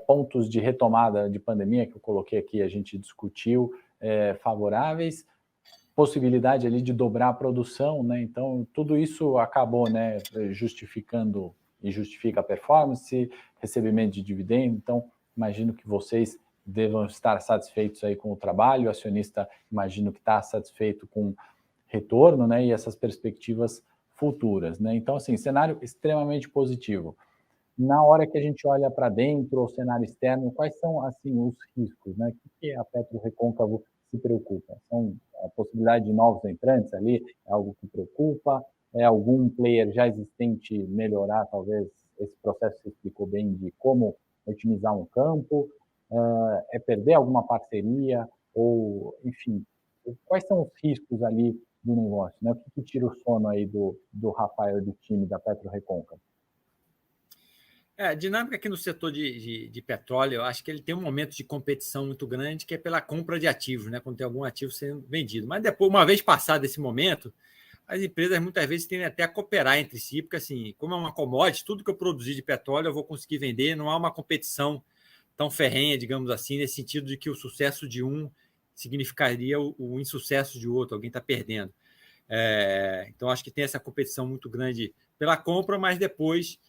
pontos de retomada de pandemia, que eu coloquei aqui, a gente discutiu, favoráveis, possibilidade ali de dobrar a produção, né? Então, tudo isso acabou, né, justificando e justifica a performance, recebimento de dividendo. Então, imagino que vocês devam estar satisfeitos aí com o trabalho, o acionista imagino que está satisfeito com retorno, né, e essas perspectivas futuras, né? Então, assim, cenário extremamente positivo. Na hora que a gente olha para dentro, o cenário externo, quais são, assim, os riscos, né? O que a Petro Recôncavo se preocupa? São a possibilidade de novos entrantes ali? É algo que preocupa? É algum player já existente melhorar, talvez, esse processo que você explicou bem de como otimizar um campo? É perder alguma parceria? Ou, enfim, quais são os riscos ali do negócio, né? O que tira o sono aí do Rafael e do time da Petro Recôncavo? A dinâmica aqui no setor de petróleo, eu acho que ele tem um momento de competição muito grande, que é pela compra de ativos, né? Quando tem algum ativo sendo vendido. Mas depois, uma vez passado esse momento, as empresas muitas vezes tendem até a cooperar entre si, porque assim, como é uma commodity, tudo que eu produzir de petróleo eu vou conseguir vender, não há uma competição tão ferrenha, digamos assim, nesse sentido de que o sucesso de um significaria o insucesso de outro, alguém está perdendo. Então, acho que tem essa competição muito grande pela compra, mas depois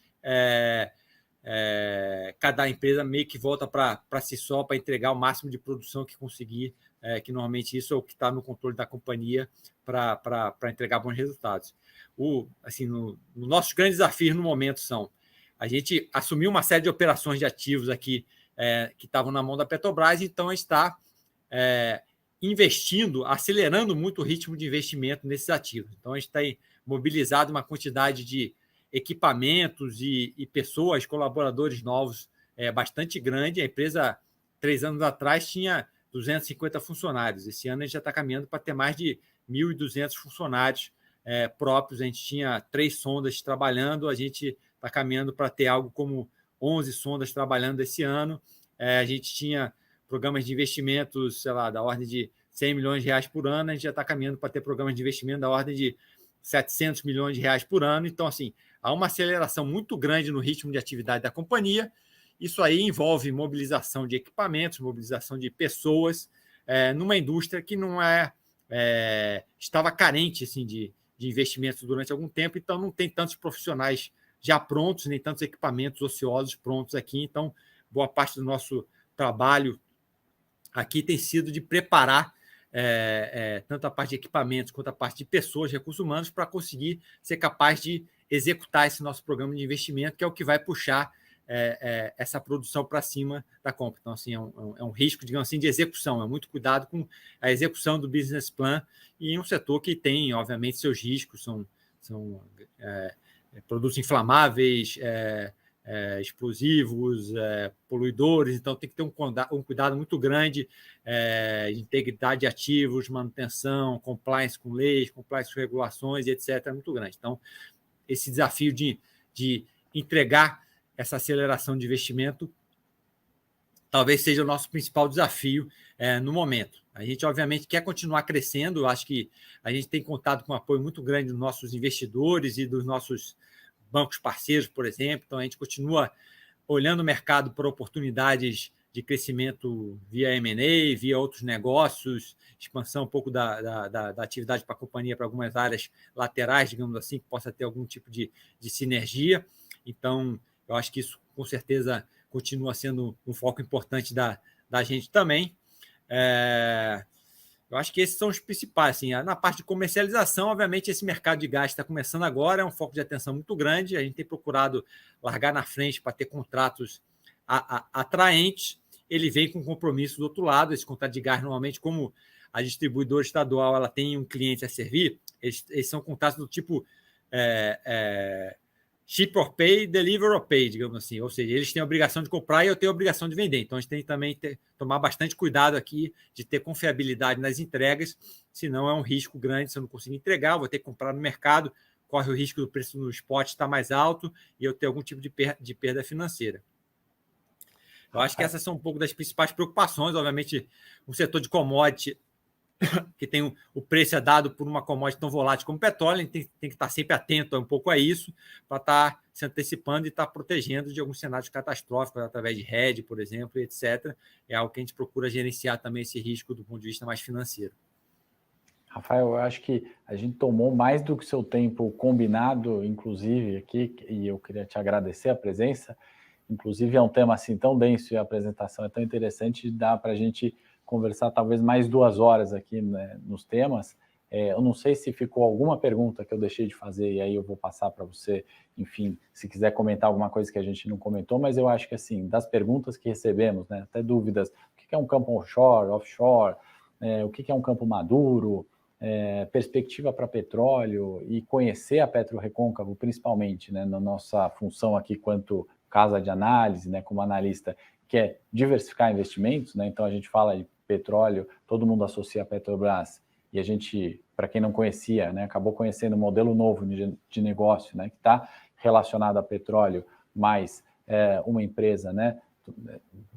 cada empresa meio que volta para si só, para entregar o máximo de produção que conseguir, que normalmente isso é o que está no controle da companhia para entregar bons resultados. No nossos grandes desafios no momento são a gente assumiu uma série de operações de ativos aqui que estavam na mão da Petrobras, então a gente está investindo, acelerando muito o ritmo de investimento nesses ativos. Então, a gente tem mobilizado uma quantidade de equipamentos e pessoas, colaboradores novos, bastante grande. A empresa, 3 anos atrás, tinha 250 funcionários. Esse ano, a gente já está caminhando para ter mais de 1.200 funcionários próprios. A gente tinha 3 sondas trabalhando, a gente está caminhando para ter algo como 11 sondas trabalhando esse ano. A gente tinha programas de investimentos, sei lá, da ordem de 100 milhões de reais por ano, a gente já está caminhando para ter programas de investimento da ordem de 700 milhões de reais por ano. Então, assim, há uma aceleração muito grande no ritmo de atividade da companhia. Isso aí envolve mobilização de equipamentos, mobilização de pessoas, numa indústria que não estava carente assim, de investimentos durante algum tempo, então não tem tantos profissionais já prontos, nem tantos equipamentos ociosos prontos aqui. Então, boa parte do nosso trabalho aqui tem sido de preparar tanto a parte de equipamentos quanto a parte de pessoas, recursos humanos, para conseguir ser capaz de executar esse nosso programa de investimento, que é o que vai puxar essa produção para cima da compra. Então, assim, é um risco, digamos assim, de execução. É muito cuidado com a execução do business plan e um setor que tem, obviamente, seus riscos, são produtos inflamáveis, explosivos, poluidores, então tem que ter um cuidado muito grande de integridade de ativos, manutenção, compliance com leis, compliance com regulações, etc., é muito grande. Então, esse desafio de entregar essa aceleração de investimento talvez seja o nosso principal desafio no momento. A gente, obviamente, quer continuar crescendo, eu acho que a gente tem contado com um apoio muito grande dos nossos investidores e dos nossos bancos parceiros, por exemplo. Então, a gente continua olhando o mercado por oportunidades de crescimento via M&A, via outros negócios, expansão um pouco da atividade para a companhia para algumas áreas laterais, digamos assim, que possa ter algum tipo de sinergia. Então, eu acho que isso, com certeza, continua sendo um foco importante da gente também. Eu acho que esses são os principais. Assim, na parte de comercialização, obviamente, esse mercado de gás está começando agora, é um foco de atenção muito grande. A gente tem procurado largar na frente para ter contratos atraentes ele vem com compromisso do outro lado. Esse contrato de gás, normalmente, como a distribuidora estadual ela tem um cliente a servir, eles são contratos do tipo ship or pay, deliver or pay, digamos assim. Ou seja, eles têm a obrigação de comprar e eu tenho a obrigação de vender. Então, a gente tem que também tomar bastante cuidado aqui de ter confiabilidade nas entregas, senão é um risco grande se eu não conseguir entregar, eu vou ter que comprar no mercado, corre o risco do preço no spot estar mais alto e eu ter algum tipo de perda financeira. Eu acho que essas são um pouco das principais preocupações. Obviamente, o setor de commodity, que tem o preço é dado por uma commodity tão volátil como o petróleo, a gente tem que estar sempre atento um pouco a isso, para estar se antecipando e estar protegendo de alguns cenários catastróficos, através de hedge, por exemplo, etc. É algo que a gente procura gerenciar também esse risco do ponto de vista mais financeiro. Rafael, eu acho que a gente tomou mais do que seu tempo combinado, inclusive, aqui, e eu queria te agradecer a presença. Inclusive, é um tema assim tão denso e a apresentação é tão interessante, dá para a gente conversar talvez mais 2 horas aqui, né, nos temas. Eu não sei se ficou alguma pergunta que eu deixei de fazer, e aí eu vou passar para você, enfim, se quiser comentar alguma coisa que a gente não comentou, mas eu acho que, assim, das perguntas que recebemos, né, até dúvidas, o que é um campo onshore, offshore, o que é um campo maduro, perspectiva para petróleo e conhecer a PetroRecôncavo, principalmente, né, na nossa função aqui quanto casa de análise, né, como analista, que é diversificar investimentos, né, então a gente fala de petróleo, todo mundo associa a Petrobras, e a gente, para quem não conhecia, né, acabou conhecendo um modelo novo de negócio, né, que está relacionado a petróleo, mas uma empresa, né,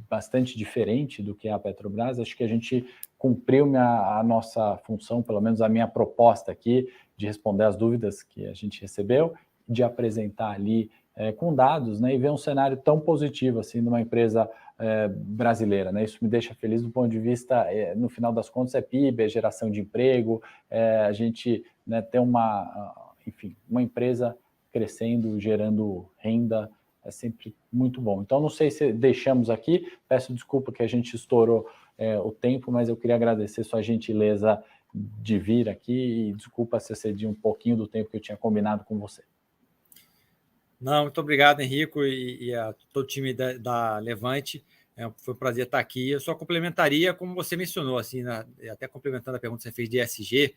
bastante diferente do que é a Petrobras. Acho que a gente cumpriu a nossa função, pelo menos a minha proposta aqui, de responder as dúvidas que a gente recebeu, de apresentar ali com dados, né, e ver um cenário tão positivo assim numa empresa brasileira, né? Isso me deixa feliz do ponto de vista, no final das contas, é PIB, é geração de emprego, a gente, né, ter uma empresa crescendo, gerando renda, é sempre muito bom. Então, não sei se deixamos aqui, peço desculpa que a gente estourou o tempo, mas eu queria agradecer sua gentileza de vir aqui e desculpa se eu cedi um pouquinho do tempo que eu tinha combinado com você. Não, muito obrigado, Henrico, e a todo o time da Levante. Foi um prazer estar aqui. Eu só complementaria, como você mencionou, assim, até complementando a pergunta que você fez de ESG,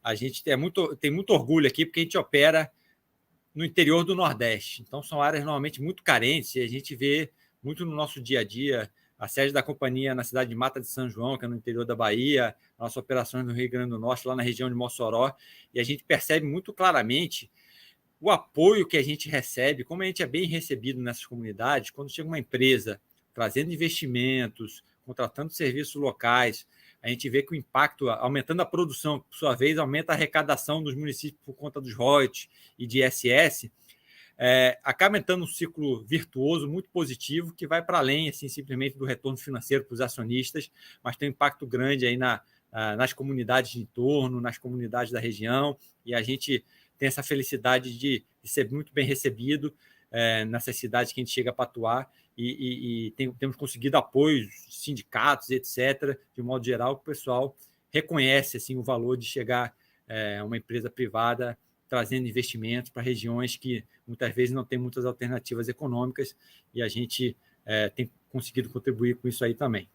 a gente tem muito orgulho aqui, porque a gente opera no interior do Nordeste. Então, são áreas normalmente muito carentes, e a gente vê muito no nosso dia a dia. A sede da companhia na cidade de Mata de São João, que é no interior da Bahia, nossas operações no Rio Grande do Norte, lá na região de Mossoró, e a gente percebe muito claramente o apoio que a gente recebe, como a gente é bem recebido nessas comunidades, quando chega uma empresa trazendo investimentos, contratando serviços locais, a gente vê que o impacto, aumentando a produção, por sua vez, aumenta a arrecadação dos municípios por conta dos royalties e de ISS, acaba entrando um ciclo virtuoso muito positivo que vai para além assim, simplesmente do retorno financeiro para os acionistas, mas tem um impacto grande aí nas comunidades de entorno, nas comunidades da região, e a gente tem essa felicidade de ser muito bem recebido nessas cidades que a gente chega para atuar e temos conseguido apoio de sindicatos, etc., de modo geral, que o pessoal reconhece assim, o valor de chegar uma empresa privada trazendo investimentos para regiões que muitas vezes não tem muitas alternativas econômicas e a gente tem conseguido contribuir com isso aí também.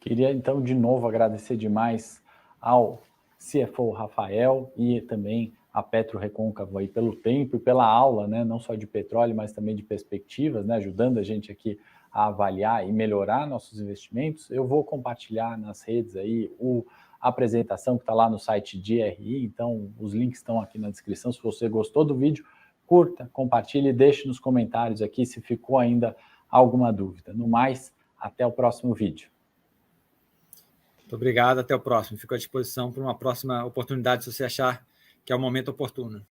Queria, então, de novo agradecer demais ao CFO Rafael e também a PetroRecôncavo aí pelo tempo e pela aula, né, não só de petróleo, mas também de perspectivas, né, ajudando a gente aqui a avaliar e melhorar nossos investimentos. Eu vou compartilhar nas redes aí a apresentação que está lá no site de RI, então os links estão aqui na descrição. Se você gostou do vídeo, curta, compartilhe e deixe nos comentários aqui se ficou ainda alguma dúvida. No mais, até o próximo vídeo. Muito obrigado, até o próximo. Fico à disposição para uma próxima oportunidade, se você achar que é o momento oportuno.